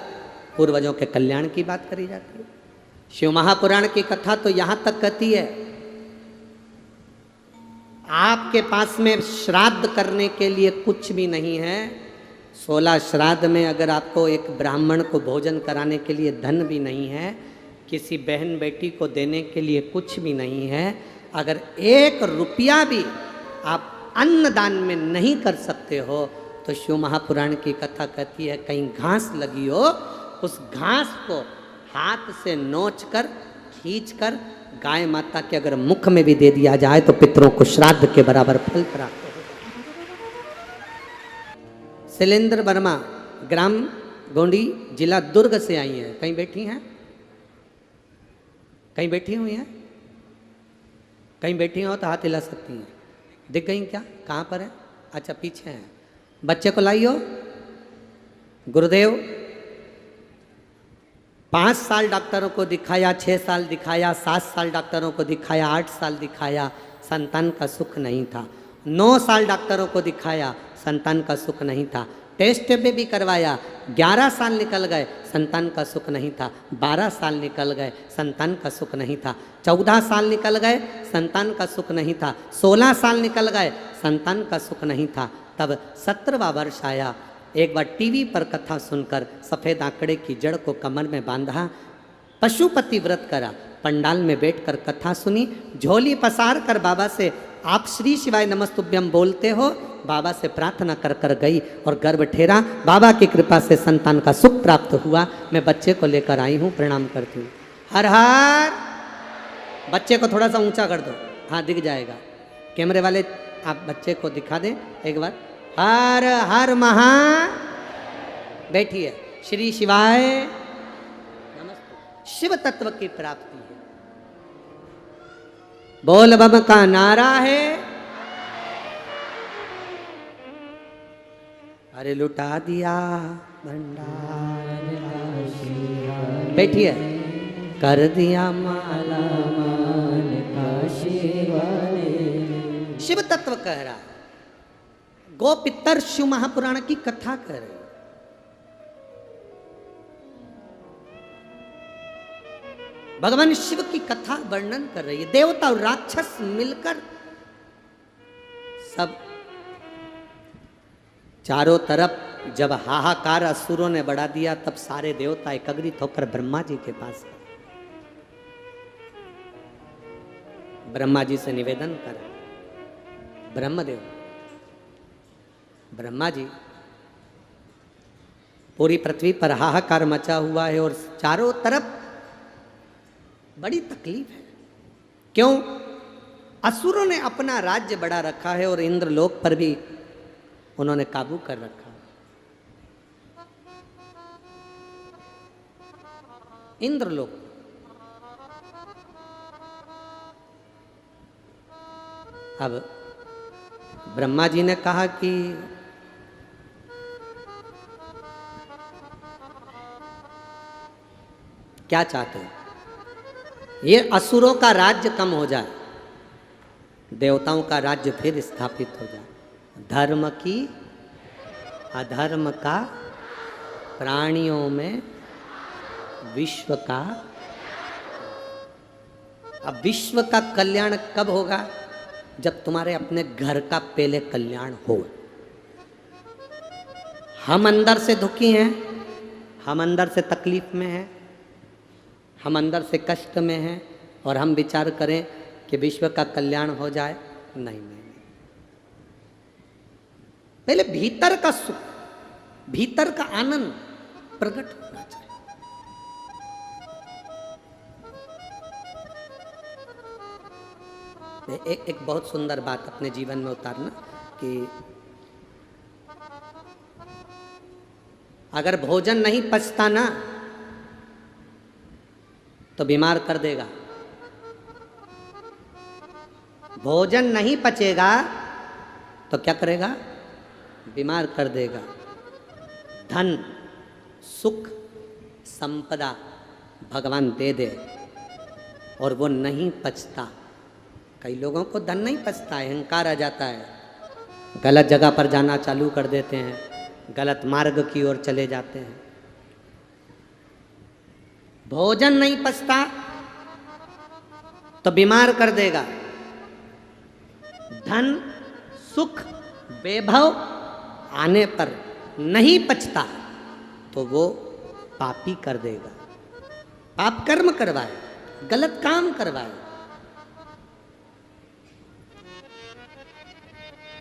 पूर्वजों के कल्याण की बात करी जाती है। शिव महापुराण की कथा तो यहां तक कहती है, आपके पास में श्राद्ध करने के लिए कुछ भी नहीं है, 16 श्राद्ध में अगर आपको एक ब्राह्मण को भोजन कराने के लिए धन भी नहीं है, किसी बहन बेटी को देने के लिए कुछ भी नहीं है, अगर 1 रुपया भी आप अन्नदान में नहीं कर सकते हो, तो शिव महापुराण की कथा कहती है कहीं घास लगी हो, उस घास को हाथ से नोचकर खींचकर गाय माता के अगर मुख में भी दे दिया जाए तो पितरों को श्राद्ध के बराबर फल प्राप्त हो। शैलेंद्र वर्मा ग्राम गोंडी जिला दुर्ग से आई हैं। कहीं बैठी हैं? कहीं बैठी हुई हैं? कहीं बैठी हो तो हाथ हिला सकती हैं। दिख गई क्या? कहाँ पर है? अच्छा पीछे हैं। बच्चे को लाइयो। गुरुदेव 5 साल डॉक्टरों को दिखाया, 6 साल दिखाया, 7 साल डॉक्टरों को दिखाया, 8 साल दिखाया, संतान का सुख नहीं था। 9 साल डॉक्टरों को दिखाया, संतान का सुख नहीं था। टेस्ट में भी करवाया, 11 साल निकल गए, संतान का सुख नहीं था। 12 साल निकल गए, संतान का सुख नहीं था। 14 साल निकल गए, संतान का सुख नहीं था। 16 साल निकल गए, संतान का सुख नहीं था। तब 17वां वर्ष आया। एक बार टीवी पर कथा सुनकर सफ़ेद आंकड़े की जड़ को कमर में बांधा, पशुपति व्रत करा, पंडाल में बैठकर कथा सुनी, झोली पसार कर बाबा से आप श्री शिवाय नमस्तुभ्यम बोलते हो, बाबा से प्रार्थना कर कर गई और गर्भ ठेरा। बाबा की कृपा से संतान का सुख प्राप्त हुआ। मैं बच्चे को लेकर आई हूँ, प्रणाम करती हूँ। हर हर। बच्चे को थोड़ा सा ऊंचा कर दो, हाँ दिख जाएगा। कैमरे वाले आप बच्चे को दिखा दें एक बार। हर हर महा। बैठिए। श्री शिवाय नमस्ते। शिव तत्व की प्राप्ति है। बोल बम का नारा है। अरे लुटा दिया भंडार। बैठिए। कर दिया माला मान का शिव तत्व कह रहा है। गो पितर शिव महापुराण की कथा कह रहे। भगवान शिव की कथा वर्णन कर रही है। देवता और राक्षस मिलकर सब चारों तरफ जब हाहाकार असुरों ने बढ़ा दिया, तब सारे देवता एकत्रित होकर ब्रह्मा जी के पास गए। ब्रह्मा जी से निवेदन करा। ब्रह्मदेव, ब्रह्मा जी, पूरी पृथ्वी पर हाहाकार मचा हुआ है और चारों तरफ बड़ी तकलीफ है। क्यों? असुरों ने अपना राज्य बढ़ा रखा है और इंद्रलोक पर भी उन्होंने काबू कर रखा है। इंद्रलोक, अब ब्रह्मा जी ने कहा कि क्या चाहते हो? ये असुरों का राज्य कम हो जाए। देवताओं का राज्य फिर स्थापित हो जाए। धर्म की अधर्म का, प्राणियों में विश्व का। अब विश्व का कल्याण कब होगा? जब तुम्हारे अपने घर का पहले कल्याण हो। हम अंदर से दुखी हैं, हम अंदर से तकलीफ में हैं, हम अंदर से कष्ट में हैं, और हम विचार करें कि विश्व का कल्याण हो जाए। नहीं, पहले भीतर का सुख, भीतर का आनंद प्रकट होना चाहिए। एक बहुत सुंदर बात अपने जीवन में उतारना कि अगर भोजन नहीं पचता ना तो बीमार कर देगा। भोजन नहीं पचेगा तो क्या करेगा? बीमार कर देगा। धन, सुख, संपदा भगवान दे दे और वो नहीं पचता। कई लोगों को धन नहीं पचता है, अहंकार आ जाता है, गलत जगह पर जाना चालू कर देते हैं, गलत मार्ग की ओर चले जाते हैं। भोजन नहीं पचता तो बीमार कर देगा। धन, सुख, वैभव आने पर नहीं पचता तो वो पापी कर देगा। पाप कर्म करवाए, गलत काम करवाए।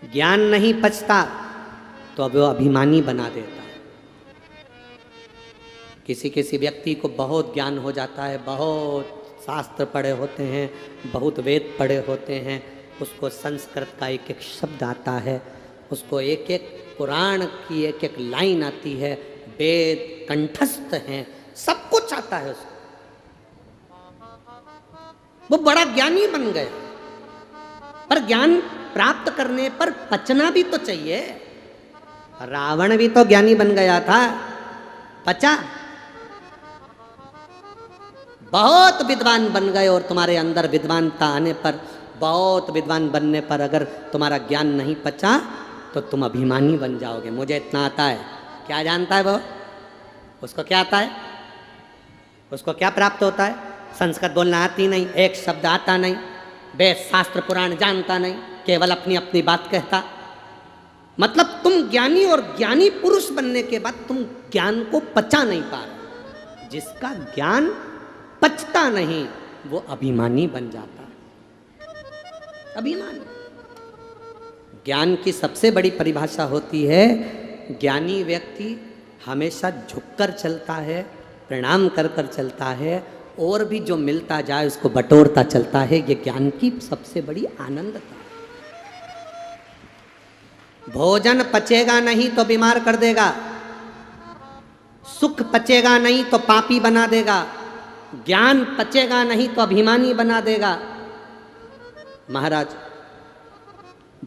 ज्ञान नहीं पचता तो अब वो अभिमानी बना देता है। किसी किसी व्यक्ति को बहुत ज्ञान हो जाता है, बहुत शास्त्र पढ़े होते हैं, बहुत वेद पढ़े होते हैं, उसको संस्कृत का एक एक शब्द आता है, उसको एक एक पुराण की एक एक लाइन आती है, वेद कंठस्थ हैं, सब कुछ आता है उसको। वो बड़ा ज्ञानी बन गए, पर ज्ञान प्राप्त करने पर पचना भी तो चाहिए। रावण भी तो ज्ञानी बन गया था, पचा। बहुत विद्वान बन गए और तुम्हारे अंदर विद्वानता आने पर, बहुत विद्वान बनने पर अगर तुम्हारा ज्ञान नहीं पचा तो तुम अभिमानी बन जाओगे। मुझे इतना आता है, क्या जानता है वो? उसको क्या आता है? उसको क्या प्राप्त होता है? संस्कृत बोलना आती नहीं, एक शब्द आता नहीं, वेद शास्त्र पुराण जानता नहीं, केवल अपनी अपनी बात कहता। मतलब तुम ज्ञानी, और ज्ञानी पुरुष बनने के बाद तुम ज्ञान को पचा नहीं पा रहे। जिसका ज्ञान पचता नहीं वो अभिमानी बन जाता है। अभिमानी। ज्ञान की सबसे बड़ी परिभाषा होती है, ज्ञानी व्यक्ति हमेशा झुककर चलता है, प्रणाम कर कर चलता है, और भी जो मिलता जाए उसको बटोरता चलता है। ये ज्ञान की सबसे बड़ी आनंदता। भोजन पचेगा नहीं तो बीमार कर देगा, सुख पचेगा नहीं तो पापी बना देगा, ज्ञान पचेगा नहीं तो अभिमानी बना देगा। महाराज,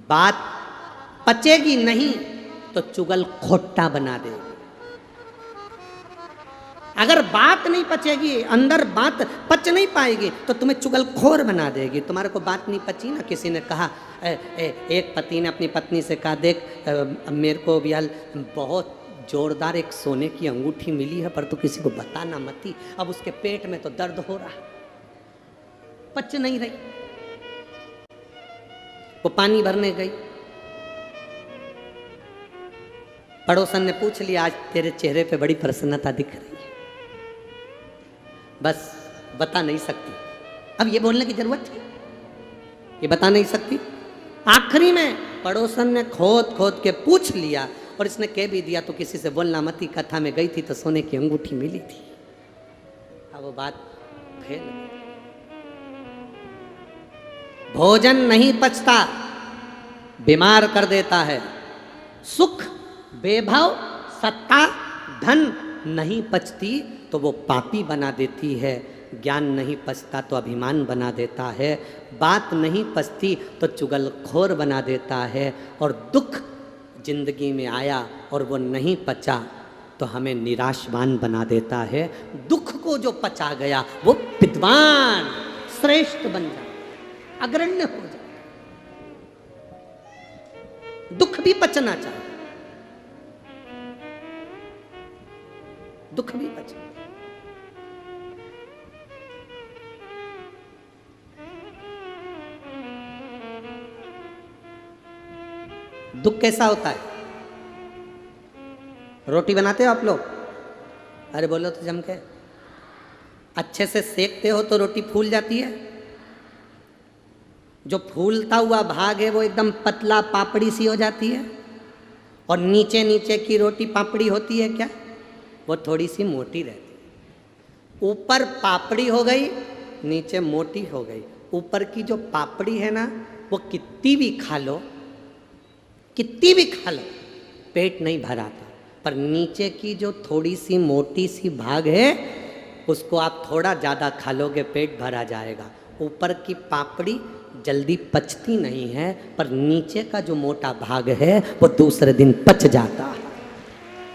बात पचेगी नहीं तो चुगल खोटा बना देगी। अगर बात नहीं पचेगी, अंदर बात पच नहीं पाएगी तो तुम्हें चुगलखोर बना देगी। तुम्हारे को बात नहीं पची ना, किसी ने कहा, एक पति ने अपनी पत्नी से कहा, देख मेरे को भी बहुत जोरदार एक सोने की अंगूठी मिली है, पर तू किसी को बताना मती। अब उसके पेट में तो दर्द हो रहा, पच नहीं रही। वो पानी भरने गई, पड़ोसन ने पूछ लिया, आज तेरे चेहरे पे बड़ी प्रसन्नता दिख रही है। बस बता नहीं सकती। अब ये बोलने की जरूरत है? ये बता नहीं सकती। आखिरी में पड़ोसन ने खोद खोद के पूछ लिया और इसने कह भी दिया, तो किसी से बोलना मती, कथा में गई थी तो सोने की अंगूठी मिली थी। अब वो बात फेल। भोजन नहीं पचता, बीमार कर देता है। सुख, वैभव, सत्ता, धन नहीं पचती तो वो पापी बना देती है। ज्ञान नहीं पचता तो अभिमान बना देता है। बात नहीं पचती तो चुगलखोर बना देता है। और दुख जिंदगी में आया और वो नहीं पचा तो हमें निराशवान बना देता है। दुख को जो पचा गया वो विद्वान, श्रेष्ठ बन जाता, अग्रण्य हो जाता। भी पचना चाहिए, दुख भी पचना। दुख कैसा होता है? रोटी बनाते हो आप लोग? अरे बोलो तो जम के। अच्छे से सेकते हो तो रोटी फूल जाती है। जो फूलता हुआ भाग है वो एकदम पतला पापड़ी सी हो जाती है, और नीचे नीचे की रोटी पापड़ी होती है क्या? वो थोड़ी सी मोटी रहती है। ऊपर पापड़ी हो गई, नीचे मोटी हो गई। ऊपर की जो पापड़ी है ना, वो कितनी भी खा लो, कितनी भी खा लो, पेट नहीं भराता। पर नीचे की जो थोड़ी सी मोटी सी भाग है, उसको आप थोड़ा ज़्यादा खा लोगे, पेट भरा जाएगा। ऊपर की पापड़ी जल्दी पचती नहीं है, पर नीचे का जो मोटा भाग है वो दूसरे दिन पच जाता है,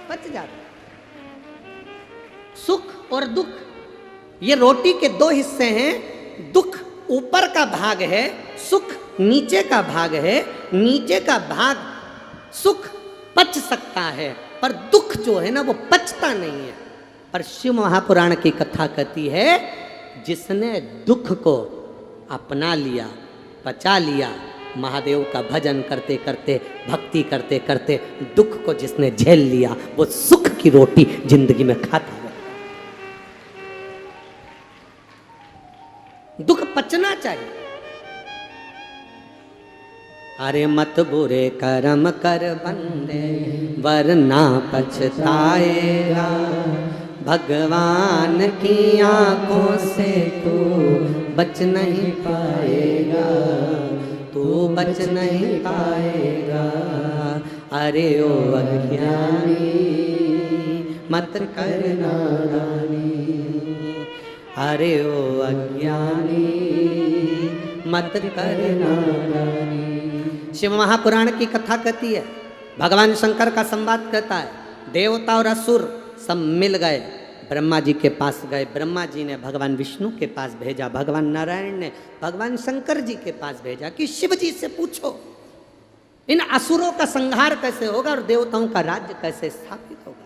पच जाता है। सुख और दुख, ये रोटी के दो हिस्से हैं। दुख ऊपर का भाग है, सुख नीचे का भाग है। नीचे का भाग सुख पच सकता है, पर दुख जो है ना वो पचता नहीं है। पर शिव महापुराण की कथा कहती है, जिसने दुख को अपना लिया, पचा लिया, महादेव का भजन करते करते, भक्ति करते करते दुख को जिसने झेल लिया, वो सुख की रोटी जिंदगी में खाता है। दुख पचना चाहिए। अरे मत बुरे कर्म कर बंदे, वरना पछताएगा। भगवान की आंखों से तू बच नहीं पाएगा, तू बच नहीं पाएगा। अरे ओ अज्ञानी मत कर नादानी, अरे ओ अज्ञानी मत कर नादानी। शिव महापुराण की कथा कहती है, भगवान शंकर का संवाद कहता है, देवता और असुर सब मिल गए, ब्रह्मा जी के पास गए। ब्रह्मा जी ने भगवान विष्णु के पास भेजा, भगवान नारायण ने भगवान शंकर जी के पास भेजा कि शिव जी से पूछो इन असुरों का संहार कैसे होगा और देवताओं का राज्य कैसे स्थापित होगा।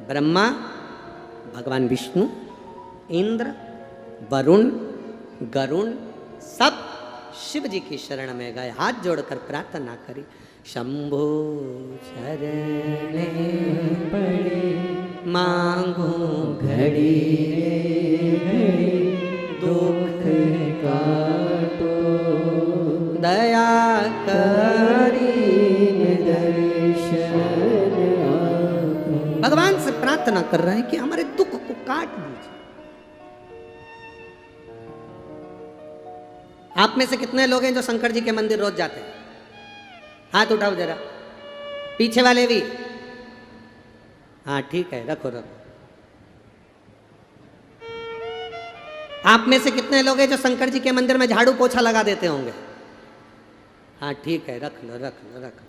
ब्रह्मा, भगवान विष्णु, इंद्र, वरुण, गरुण सब शिव जी की शरण में गए, हाथ जोड़कर प्रार्थना करी। शंभो शरणे पड़े, मांगो घड़ी घड़ी, दुख काटो दया करी दर्शन। भगवान से प्रार्थना कर रहे हैं कि हमारे दुख को काट दीजिए। आप में से कितने लोग हैं जो शंकर जी के मंदिर रोज जाते हैं? हाथ उठाओ जरा, पीछे वाले भी। हाँ ठीक है, रखो रखो। आप में से कितने लोग हैं जो शंकर जी के मंदिर में झाड़ू पोछा लगा देते होंगे? हाँ ठीक है, रख लो रख लो रख लो।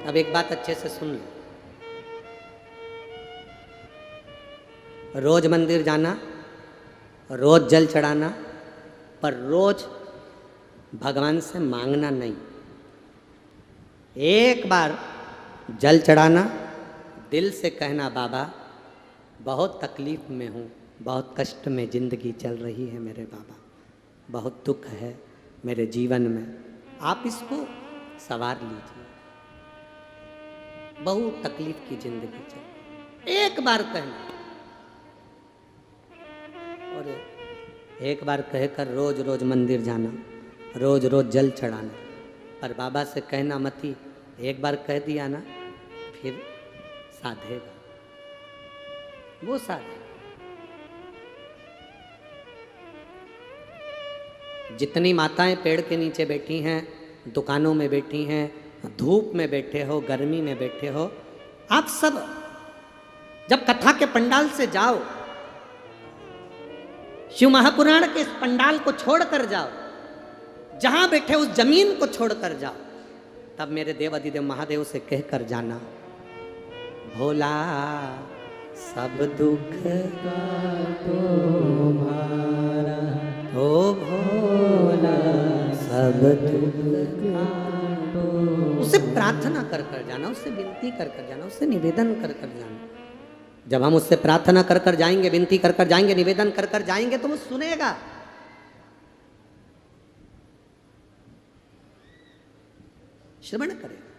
अब एक बात अच्छे से सुन लो, रोज मंदिर जाना, रोज जल चढ़ाना, पर रोज भगवान से मांगना नहीं। एक बार जल चढ़ाना, दिल से कहना, बाबा बहुत तकलीफ में हूँ, बहुत कष्ट में ज़िंदगी चल रही है मेरे बाबा, बहुत दुख है मेरे जीवन में, आप इसको सवार लीजिए, बहुत तकलीफ की जिंदगी चल। एक बार कहना, और एक बार कहकर रोज रोज मंदिर जाना, रोज रोज जल चढ़ाना। पर बाबा से कहना मती, एक बार कह दिया ना फिर साधेगा, वो साधे। जितनी माताएं पेड़ के नीचे बैठी हैं, दुकानों में बैठी हैं, धूप में बैठे हो, गर्मी में बैठे हो, आप सब जब कथा के पंडाल से जाओ, शिव महापुराण के इस पंडाल को छोड़कर जाओ, जहां बैठे उस जमीन को छोड़कर जाओ, तब मेरे देव अधिदेव महादेव से कहकर जाना, भोला सब दुख का तुम्हारा, ओ भोला सब दुख का। उससे प्रार्थना कर कर जाना, उससे विनती कर कर जाना, उससे निवेदन कर कर जाना। जब हम उससे प्रार्थना कर कर जाएंगे, विनती कर कर जाएंगे, निवेदन कर कर जाएंगे, तो वो सुनेगा। श्रवण करेगा।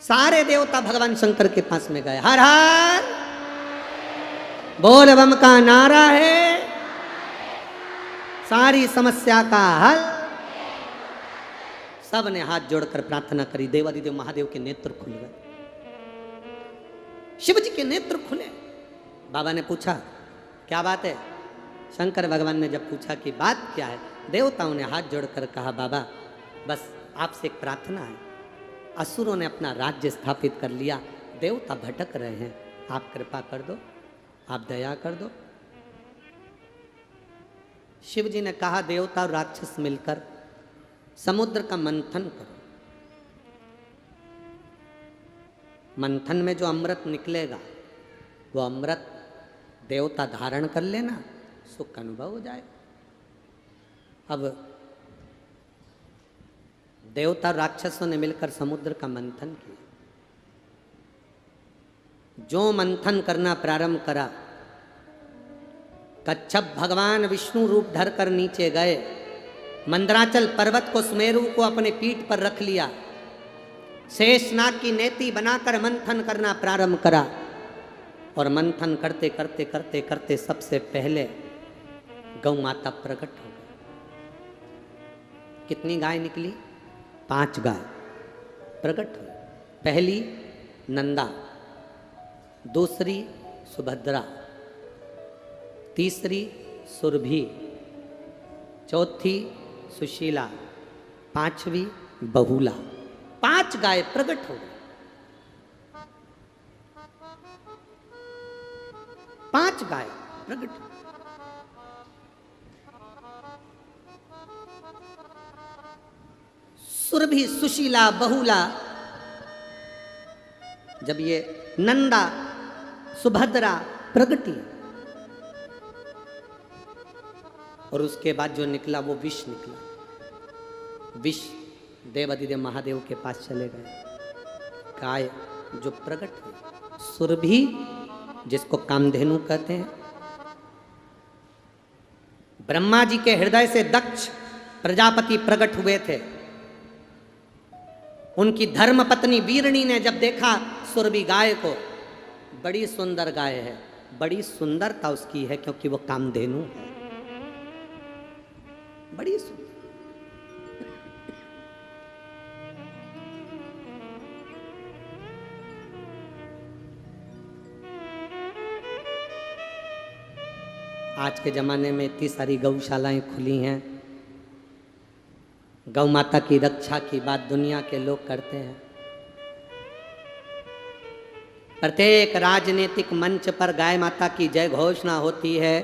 सारे देवता भगवान शंकर के पास में गए, हर हर बोल बम का नारा है, सारी समस्या का हल। सब ने हाथ जोड़कर प्रार्थना करी। देवादिदेव महादेव के नेत्र खुल गए, शिव जी के नेत्र खुले। बाबा ने पूछा क्या बात है? शंकर भगवान ने जब पूछा कि बात क्या है, देवताओं ने हाथ जोड़कर कहा, बाबा बस आपसे एक प्रार्थना है। असुरों ने अपना राज्य स्थापित कर लिया, देवता भटक रहे हैं, आप कृपा कर दो, आप दया कर दो। शिव जी ने कहा, देवता और राक्षस मिलकर समुद्र का मंथन करो। मंथन में जो अमृत निकलेगा वो अमृत देवता धारण कर लेना, सुख अनुभव हो जाए। अब देवता और राक्षसों ने मिलकर समुद्र का मंथन किया। जो मंथन करना प्रारंभ करा, कच्छप भगवान विष्णु रूप धरकर नीचे गए, मंदराचल पर्वत को, सुमेरु को अपने पीठ पर रख लिया, शेषनाग की नेति बनाकर मंथन करना प्रारंभ करा। और मंथन करते करते करते करते सबसे पहले गौ माता प्रकट हो गई। कितनी गाय निकली? 5 गाय प्रकट हुई। पहली नंदा, दूसरी सुभद्रा, तीसरी सुरभि, चौथी सुशीला, 5वीं बहुला। 5 गाय प्रकट हो गई। 5 गाय प्रकट हो गई। सुरभि, सुशीला, बहुला, जब ये नंदा सुभद्रा प्रगटी, और उसके बाद जो निकला वो विष निकला। विष देवादिदेव महादेव के पास चले गए। गाय जो प्रकट हुई, सुरभि जिसको कामधेनु कहते हैं, ब्रह्मा जी के हृदय से दक्ष प्रजापति प्रकट हुए थे। उनकी धर्म पत्नी वीरणी ने जब देखा सुरभि गाय को, बड़ी सुंदर गाय है, बड़ी सुंदरता उसकी है क्योंकि वो कामधेनु है, बड़ी सुंदर। आज के ज़माने में इतनी सारी गौशालाएं खुली हैं, गौ माता की रक्षा की बात दुनिया के लोग करते हैं। प्रत्येक राजनीतिक मंच पर गाय माता की जय घोषणा होती है।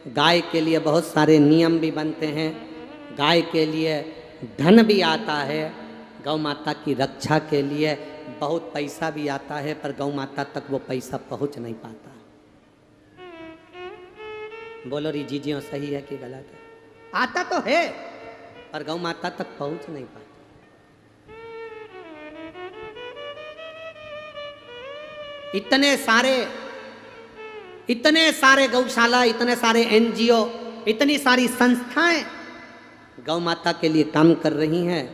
गाय के लिए बहुत सारे नियम भी बनते हैं, गाय के लिए धन भी आता है, गौ माता की रक्षा के लिए बहुत पैसा भी आता है, पर गौ माता तक वो पैसा पहुंच नहीं पाता। बोलो री जीजियों, सही है कि गलत है? आता तो है पर गौ माता तक पहुंच नहीं पाता। इतने सारे गौशाला, इतने सारे एनजीओ, इतनी सारी संस्थाएं गौ माता के लिए काम कर रही हैं,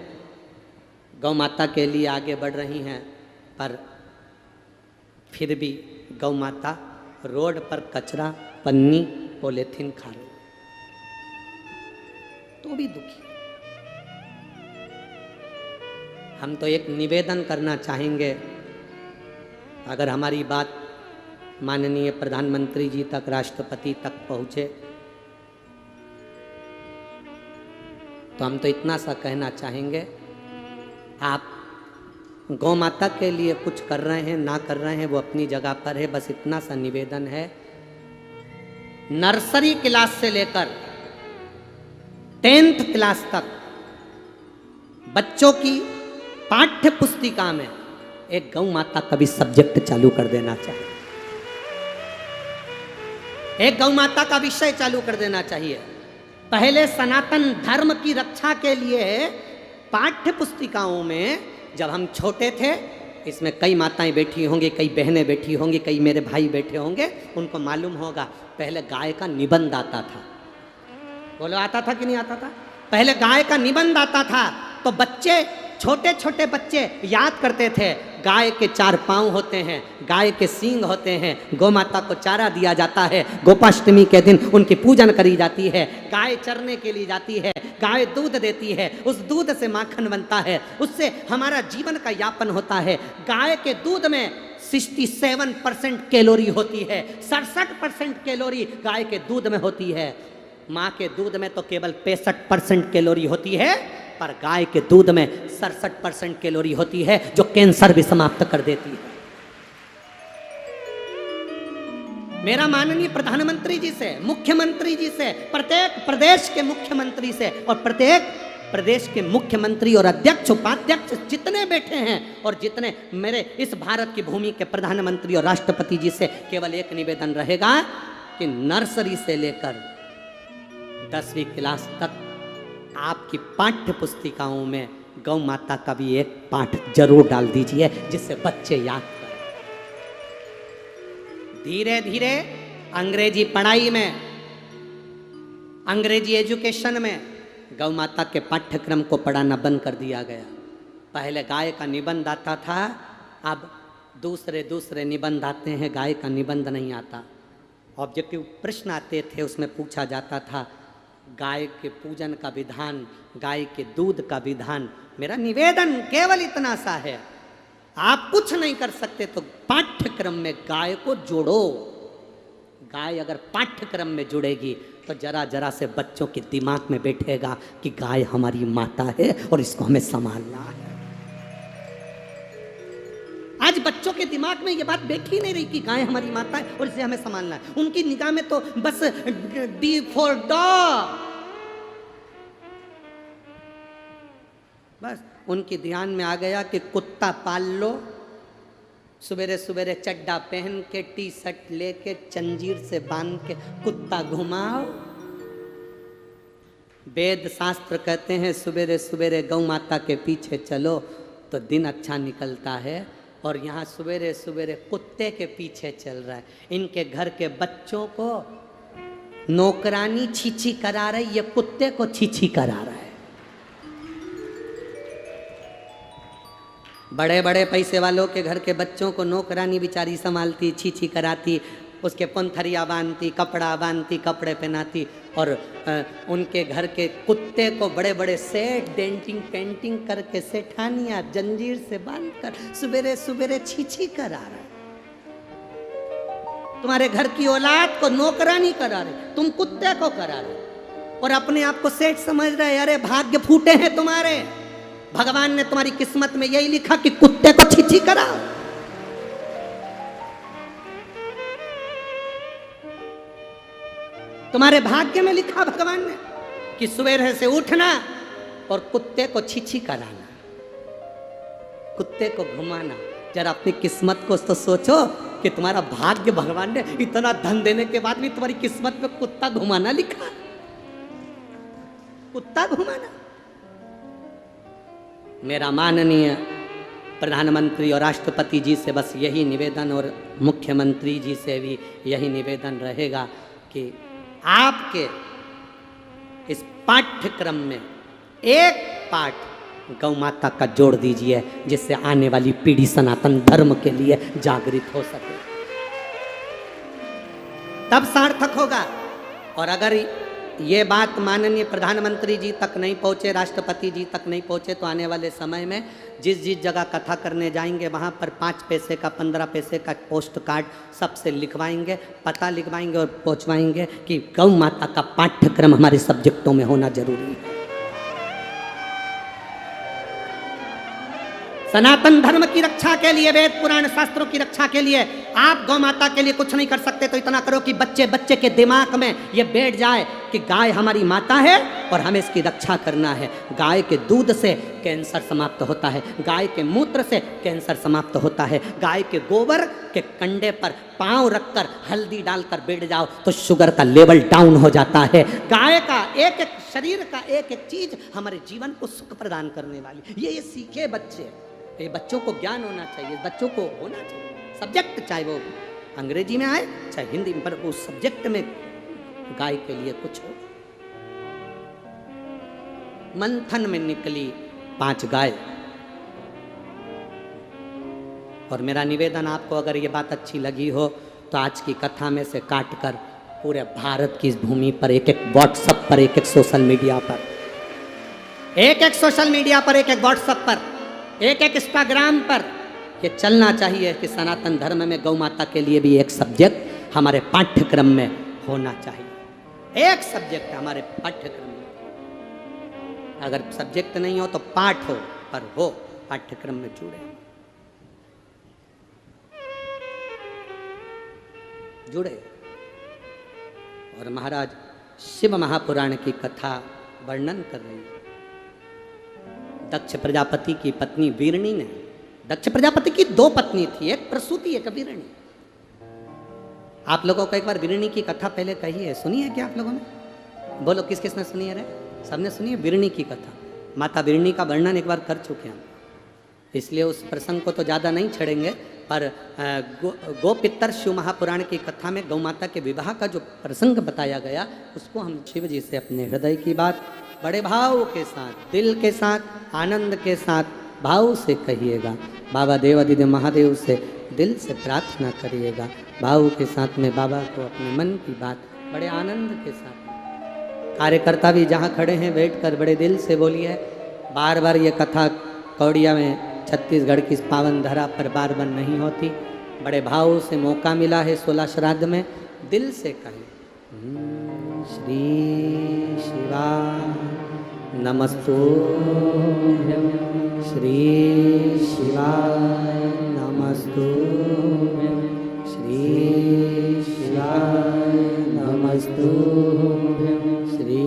गौ माता के लिए आगे बढ़ रही हैं, पर फिर भी गौ माता रोड पर कचरा, पन्नी, पॉलीथीन खा रही, तो भी दुखी। हम तो एक निवेदन करना चाहेंगे, अगर हमारी बात माननीय प्रधानमंत्री जी तक, राष्ट्रपति तक पहुंचे, तो हम तो इतना सा कहना चाहेंगे, आप गौ माता के लिए कुछ कर रहे हैं ना कर रहे हैं वो अपनी जगह पर है, बस इतना सा निवेदन है, नर्सरी क्लास से लेकर 10th क्लास तक बच्चों की पाठ्य पुस्तिका में एक गौ माता का भी सब्जेक्ट चालू कर देना चाहिए, एक गौ माता का विषय चालू कर देना चाहिए। पहले सनातन धर्म की रक्षा के लिए पाठ्य पुस्तिकाओं में जब हम छोटे थे, इसमें कई माताएं बैठी होंगी, कई बहनें बैठी होंगी, कई मेरे भाई बैठे होंगे, उनको मालूम होगा पहले गाय का निबंध आता था। बोलो आता था कि नहीं आता था? पहले गाय का निबंध आता था तो बच्चे, छोटे छोटे बच्चे याद करते थे, गाय के 4 पांव होते हैं, गाय के सींग होते हैं, गौ माता को चारा दिया जाता है, गोपाष्टमी के दिन उनकी पूजन करी जाती है, गाय चरने के लिए जाती है, गाय दूध देती है, उस दूध से माखन बनता है, उससे हमारा जीवन का यापन होता है। गाय के दूध में 67% कैलोरी होती है, 67% कैलोरी गाय के दूध में होती है। माँ के दूध में तो केवल 65% कैलोरी होती है, पर गाय के दूध में 67% कैलोरी होती है, जो कैंसर भी समाप्त कर देती है। मेरा माननीय प्रधानमंत्री जी से, मुख्यमंत्री जी से, प्रत्येक प्रदेश के मुख्यमंत्री से और प्रत्येक प्रदेश के मुख्यमंत्री और अध्यक्ष उपाध्यक्ष जितने बैठे हैं और जितने मेरे इस भारत की भूमि के प्रधानमंत्री और राष्ट्रपति जी से केवल एक निवेदन रहेगा कि नर्सरी से लेकर 10वीं क्लास तक आपकी पाठ्य पुस्तिकाओं में गौ माता का भी एक पाठ जरूर डाल दीजिए, जिससे बच्चे याद करें। धीरे धीरे अंग्रेजी पढ़ाई में, अंग्रेजी एजुकेशन में गौ माता के पाठ्यक्रम को पढ़ाना बंद कर दिया गया। पहले गाय का निबंध आता था, अब दूसरे निबंध आते हैं, गाय का निबंध नहीं आता। ऑब्जेक्टिव प्रश्न आते थे, उसमें पूछा जाता था गाय के पूजन का विधान, गाय के दूध का विधान। मेरा निवेदन केवल इतना सा है, आप कुछ नहीं कर सकते तो पाठ्यक्रम में गाय को जोड़ो। गाय अगर पाठ्यक्रम में जुड़ेगी तो जरा जरा से बच्चों के दिमाग में बैठेगा कि गाय हमारी माता है और इसको हमें संभालना है। आज बच्चों के दिमाग में ये बात बैठी नहीं रही कि गाय हमारी माता है और इसे हमें संभालना है। उनकी निगाह में तो बस डी फॉर डॉग, बस उनके ध्यान में आ गया कि कुत्ता पाल लो, सवेरे सवेरे चड्डा पहन के, टी शर्ट लेके, जंजीर से बांध के कुत्ता घुमाओ। वेद शास्त्र कहते हैं सवेरे सवेरे गौ माता के पीछे चलो तो दिन अच्छा निकलता है, और यहाँ सवेरे सवेरे कुत्ते के पीछे चल रहा है। इनके घर के बच्चों को नौकरानी छीछी करा रही, ये कुत्ते को छीछी करा रहा है। बड़े बड़े पैसे वालों के घर के बच्चों को नौकरानी बेचारी संभालती, छीछी कराती, उसके पंथरिया बांधती, कपड़ा बांधती, कपड़े पहनाती, और उनके घर के कुत्ते को बड़े बड़े सेट, डेंटिंग पेंटिंग करके, सेठानियाँ जंजीर से बांधकर सवेरे सवेरे छीछी करा रहा है। तुम्हारे घर की औलाद को नौकरानी करा रहे, तुम कुत्ते को करा रहे और अपने आप को सेठ समझ रहे। अरे भाग्य फूटे हैं तुम्हारे, भगवान ने तुम्हारी किस्मत में यही लिखा कि कुत्ते को छीछी कराओ। तुम्हारे भाग्य में लिखा भगवान ने कि सवेरे से उठना और कुत्ते को छीछी कराना, कुत्ते को घुमाना। जरा अपनी किस्मत को तो सोचो कि तुम्हारा भाग्य भगवान ने इतना धन देने के बाद भी तुम्हारी किस्मत में कुत्ता घुमाना लिखा, कुत्ता घुमाना। मेरा माननीय प्रधानमंत्री और राष्ट्रपति जी से बस यही निवेदन, और मुख्यमंत्री जी से भी यही निवेदन रहेगा कि आपके इस पाठ्यक्रम में एक पाठ गौ माता का जोड़ दीजिए, जिससे आने वाली पीढ़ी सनातन धर्म के लिए जागृत हो सके, तब सार्थक होगा। और अगर ये बात माननीय प्रधानमंत्री जी तक नहीं पहुँचे, राष्ट्रपति जी तक नहीं पहुँचे, तो आने वाले समय में जिस जिस जगह कथा करने जाएंगे वहाँ पर 5 पैसे का, 15 पैसे का पोस्ट कार्ड सबसे लिखवाएंगे, पता लिखवाएंगे और पहुँचवाएंगे कि गौ माता का पाठ्यक्रम हमारे सब्जेक्टों में होना जरूरी है। सनातन धर्म की रक्षा के लिए, वेद पुराण शास्त्रों की रक्षा के लिए आप गौ माता के लिए कुछ नहीं कर सकते, तो इतना करो कि बच्चे बच्चे के दिमाग में ये बैठ जाए कि गाय हमारी माता है और हमें इसकी रक्षा करना है। गाय के दूध से कैंसर समाप्त होता है, गाय के मूत्र से कैंसर समाप्त होता है, गाय के गोबर के कंडे पर पांव रखकर हल्दी डालकर बैठ जाओ तो शुगर का लेवल डाउन हो जाता है। गाय का एक एक शरीर का एक एक चीज हमारे जीवन को सुख प्रदान करने वाली, ये सीखे बच्चे, ये बच्चों को ज्ञान होना चाहिए, बच्चों को होना चाहिए सब्जेक्ट, चाहे वो अंग्रेजी में आए चाहे हिंदी में, पर उस सब्जेक्ट में गाय के लिए कुछ हो। मंथन में निकली 5 गाय, और मेरा निवेदन आपको, अगर ये बात अच्छी लगी हो तो आज की कथा में से काटकर पूरे भारत की इस भूमि पर एक एक व्हाट्सएप पर, एक एक सोशल मीडिया पर, एक एक सोशल मीडिया पर, एक एक व्हाट्सएप पर, एक एक इंस्टाग्राम पर ये चलना चाहिए कि सनातन धर्म में गौ माता के लिए भी एक सब्जेक्ट हमारे पाठ्यक्रम में होना चाहिए। एक सब्जेक्ट हमारे पाठ्यक्रम में, अगर सब्जेक्ट नहीं हो तो पाठ हो, पर हो पाठ्यक्रम में जुड़े। और महाराज शिव महापुराण की कथा वर्णन कर रही है। दक्ष प्रजापति की पत्नी वीरणी ने, दक्ष प्रजापति की 2 पत्नी थी, एक प्रसूति एक वीरणी। आप लोगों को एक बार वीरणी की कथा पहले कही है, सुनी है क्या आप लोगों ने? बोलो किस किसने सुनी है रे? सबने सुनी है वीरणी की कथा। माता वीरणी का वर्णन एक बार कर चुके हैं, इसलिए उस प्रसंग को तो ज़्यादा नहीं छेड़ेंगे, पर गोपितर शिव महापुराण की कथा में गौ माता के विवाह का जो प्रसंग बताया गया, उसको हम शिव जी से अपने हृदय की बात बड़े भाव के साथ, दिल के साथ, आनंद के साथ, भाव से कहिएगा। बाबा देवादिदेव महादेव से दिल से प्रार्थना करिएगा, भाव के साथ में बाबा को अपने मन की बात बड़े आनंद के साथ। कार्यकर्ता भी जहाँ खड़े हैं बैठकर बड़े दिल से बोलिए। बार बार ये कथा कौड़िया में छत्तीसगढ़ की इस पावन धरा पर बार बार नहीं होती, बड़े भाव से मौका मिला है 16 श्राद्ध में, दिल से कहें श्री शिवा नमस्तुभ्यं, श्री शिवाय नमस्तुभ्यं, श्री शिवाय नमस्तुभ्यं, श्री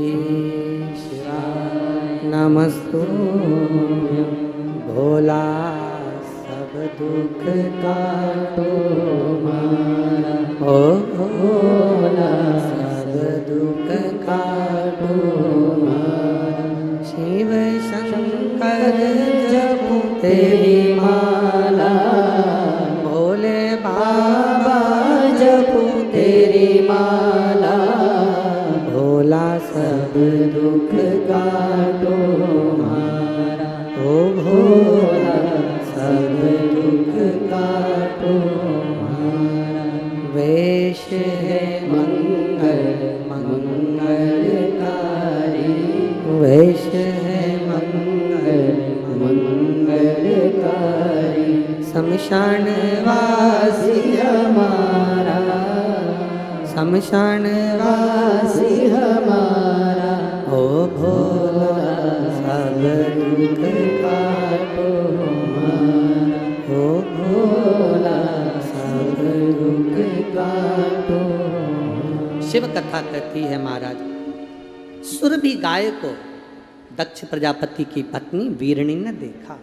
शिवाय नमस्तुभ्यं। भोला सब दुख काटो मारा, ओ भोला सब दुख काटो मारा, शिव शंकर जपो तेरी माला, भोले बाबा जपो तेरी माला, भोला सब दुख काटो मारा, ओ भोला सब दुख काटो मारा। वेश है मंगल मंगलकारी, वेश है मंगल मंगलकारी, शमशान वासी हमारा, शमशान वासी हमारा, ओ भोला सब दुख काटो मारा, ओ भोला सब दुख काटो। शिव कथा कहती है महाराज, सुरभि गाय को दक्ष प्रजापति की पत्नी वीरणी ने देखा।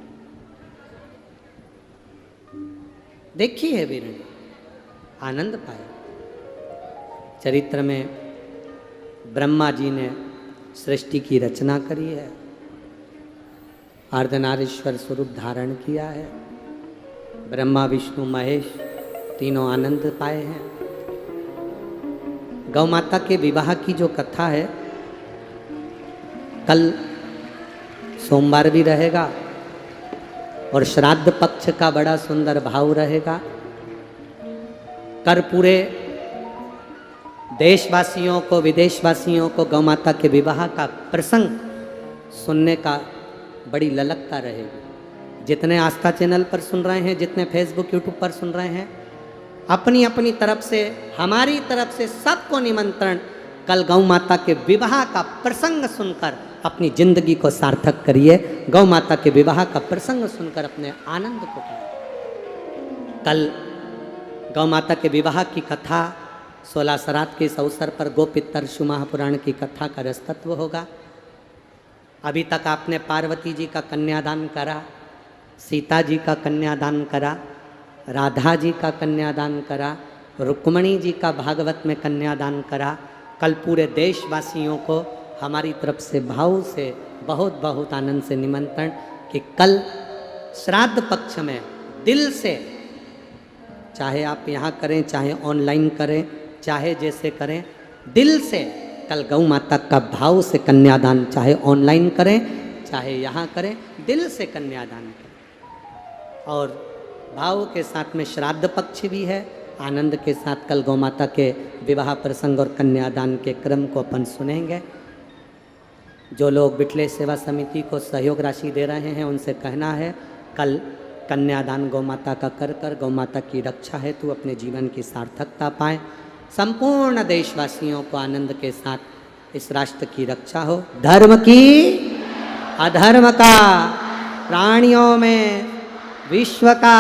देखी है वीरणी, आनंद पाया। चरित्र में ब्रह्मा जी ने सृष्टि की रचना करी है, अर्धनारीश्वर स्वरूप धारण किया है, ब्रह्मा विष्णु महेश तीनों आनंद पाए हैं। गौ माता के विवाह की जो कथा है, कल सोमवार भी रहेगा और श्राद्ध पक्ष का बड़ा सुंदर भाव रहेगा। कर पूरे देशवासियों को विदेशवासियों को गौ माता के विवाह का प्रसंग सुनने का बड़ी ललकता रहेगी। जितने आस्था चैनल पर सुन रहे हैं, जितने फेसबुक यूट्यूब पर सुन रहे हैं, अपनी अपनी तरफ से, हमारी तरफ से सबको निमंत्रण, कल गौ माता के विवाह का प्रसंग सुनकर अपनी जिंदगी को सार्थक करिए। गौ माता के विवाह का प्रसंग सुनकर अपने आनंद को पाइए। कल गौ माता के विवाह की कथा 16 श्राद्ध के इस अवसर पर गोपितर शिव महापुराण की कथा का रसतत्व होगा। अभी तक आपने पार्वती जी का कन्यादान करा, सीता जी का कन्यादान करा, राधा जी का कन्यादान करा, रुक्मणी जी का भागवत में कन्यादान करा। कल पूरे देशवासियों को हमारी तरफ से भाव से बहुत बहुत आनंद से निमंत्रण कि कल श्राद्ध पक्ष में दिल से, चाहे आप यहाँ करें, चाहे ऑनलाइन करें, चाहे जैसे करें, दिल से कल गौ माता का भाव से कन्यादान, चाहे ऑनलाइन करें, चाहे यहाँ करें, दिल से कन्यादान करें। और भाव के साथ में श्राद्ध पक्ष भी है, आनंद के साथ कल गौ माता के विवाह प्रसंग और कन्यादान के क्रम को अपन सुनेंगे। जो लोग बिटले सेवा समिति को सहयोग राशि दे रहे हैं उनसे कहना है कल कन्यादान गौ माता का कर गौ माता की रक्षा हेतु अपने जीवन की सार्थकता पाएं। संपूर्ण देशवासियों को आनंद के साथ इस राष्ट्र की रक्षा हो। धर्म की अधर्म का, प्राणियों में विश्व का,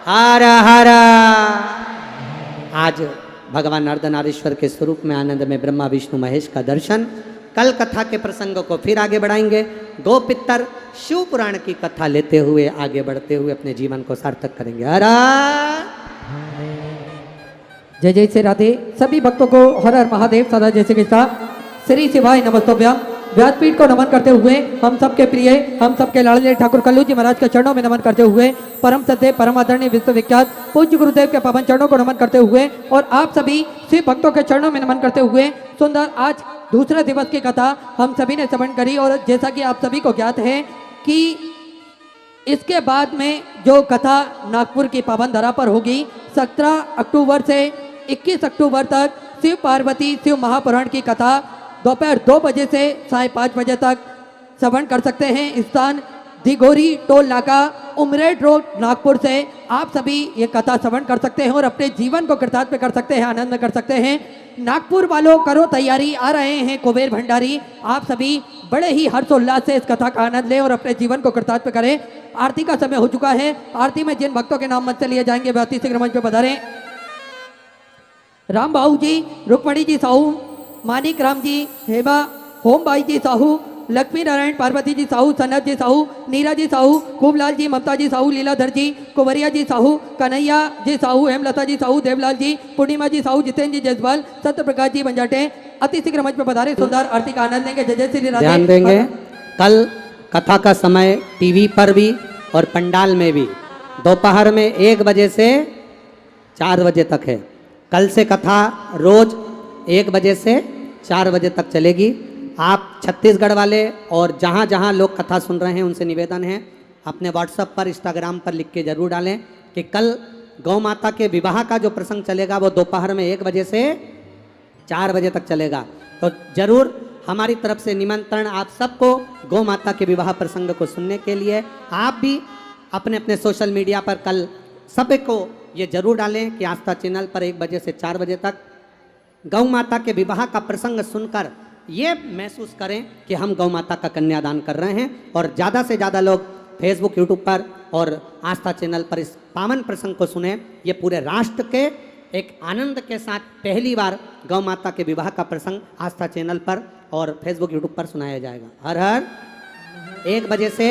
हर हर। आज भगवान अर्धनारीश्वर के स्वरूप में आनंद में ब्रह्मा विष्णु महेश का दर्शन। कल कथा के प्रसंगों को फिर आगे बढ़ाएंगे। गोपितर शिव पुराण की कथा लेते हुए आगे बढ़ते हुए अपने जीवन को सार्थक करेंगे। हर जय जय से राधे। सभी भक्तों को हर हर महादेव सदा जैसे कृष्णा श्री शिवाय नमस्तोभ्यम। व्यासपीठ को नमन करते हुए हम सबके प्रिय, हम सबके लाडले ठाकुर कल्लू जी महाराज के चरणों में नमन करते हुए, परम सत्य परम आदरणीय विश्वविख्यात पूज्य गुरुदेव के पावन चरणों को नमन करते हुए और आप सभी शिव भक्तों के चरणों में नमन करते हुए सुंदर आज दूसरे दिवस की कथा हम सभी ने श्रवण करी। और जैसा कि आप सभी को ज्ञात है कि इसके बाद में जो कथा नागपुर की पावन धरा पर होगी 17 अक्टूबर से 21 अक्टूबर तक शिव पार्वती शिव महापुराण की कथा दोपहर 2 बजे से 5:30 बजे तक श्रवण कर सकते हैं। स्थान दिघोरी टोल नाका उमरेड रोड नागपुर से आप सभी ये कथा श्रवण कर सकते हैं और अपने जीवन को कृतार्थ कर सकते हैं, आनंद में कर सकते हैं। नागपुर वालों करो तैयारी, आ रहे हैं कुबेर भंडारी। आप सभी बड़े ही हर्षोल्लास से इस कथा का आनंद लें और अपने जीवन को कृतार्थ करें। आरती का समय हो चुका है। आरती में जिन भक्तों के नाम मत से लिए जाएंगे वे अति शीघ्र मंच पे पधारें। राम बाबू जी, रुक्मणी जी साहू, मानिक राम जी, हेमा होम बाई जी साहू, लक्ष्मी नारायण पार्वती जी साहू, सनत जी साहू, नीरा जी साहू, खूबलाल जी, ममता जी साहू, लीलाधर जी, कुंवरिया जी साहू, कन्हैया जी साहू, हेमलता जी साहू, देवलाल जी, पूर्णिमा जी साहू, जितेंद्र जी जसवाल, सत्य प्रकाश जी बंजाटे अति शीघ्र मंच पे पधारे। सुंदर आरती का आनंद लेंगे। जय जय श्री राधे। ध्यान देंगे कल कथा का समय टीवी पर भी और पंडाल में भी दोपहर में 1 बजे से 4 बजे तक है। कल से कथा रोज 1 बजे से 4 बजे तक चलेगी। आप छत्तीसगढ़ वाले और जहाँ जहाँ लोग कथा सुन रहे हैं उनसे निवेदन है अपने व्हाट्सएप पर, इंस्टाग्राम पर लिख के जरूर डालें कि कल गौ माता के विवाह का जो प्रसंग चलेगा वो दोपहर में 1 बजे से 4 बजे तक चलेगा। तो जरूर हमारी तरफ से निमंत्रण आप सबको गौ माता के विवाह प्रसंग को सुनने के लिए। आप भी अपने अपने सोशल मीडिया पर कल सब को ये जरूर डालें कि आस्था चैनल पर 1 बजे से 4 बजे तक गौ माता के विवाह का प्रसंग सुनकर ये महसूस करें कि हम गौ माता का कन्यादान कर रहे हैं। और ज़्यादा से ज़्यादा लोग फेसबुक, यूट्यूब पर और आस्था चैनल पर इस पावन प्रसंग को सुने। ये पूरे राष्ट्र के एक आनंद के साथ पहली बार गौ माता के विवाह का प्रसंग आस्था चैनल पर और फेसबुक, यूट्यूब पर सुनाया जाएगा। हर हर 1 बजे से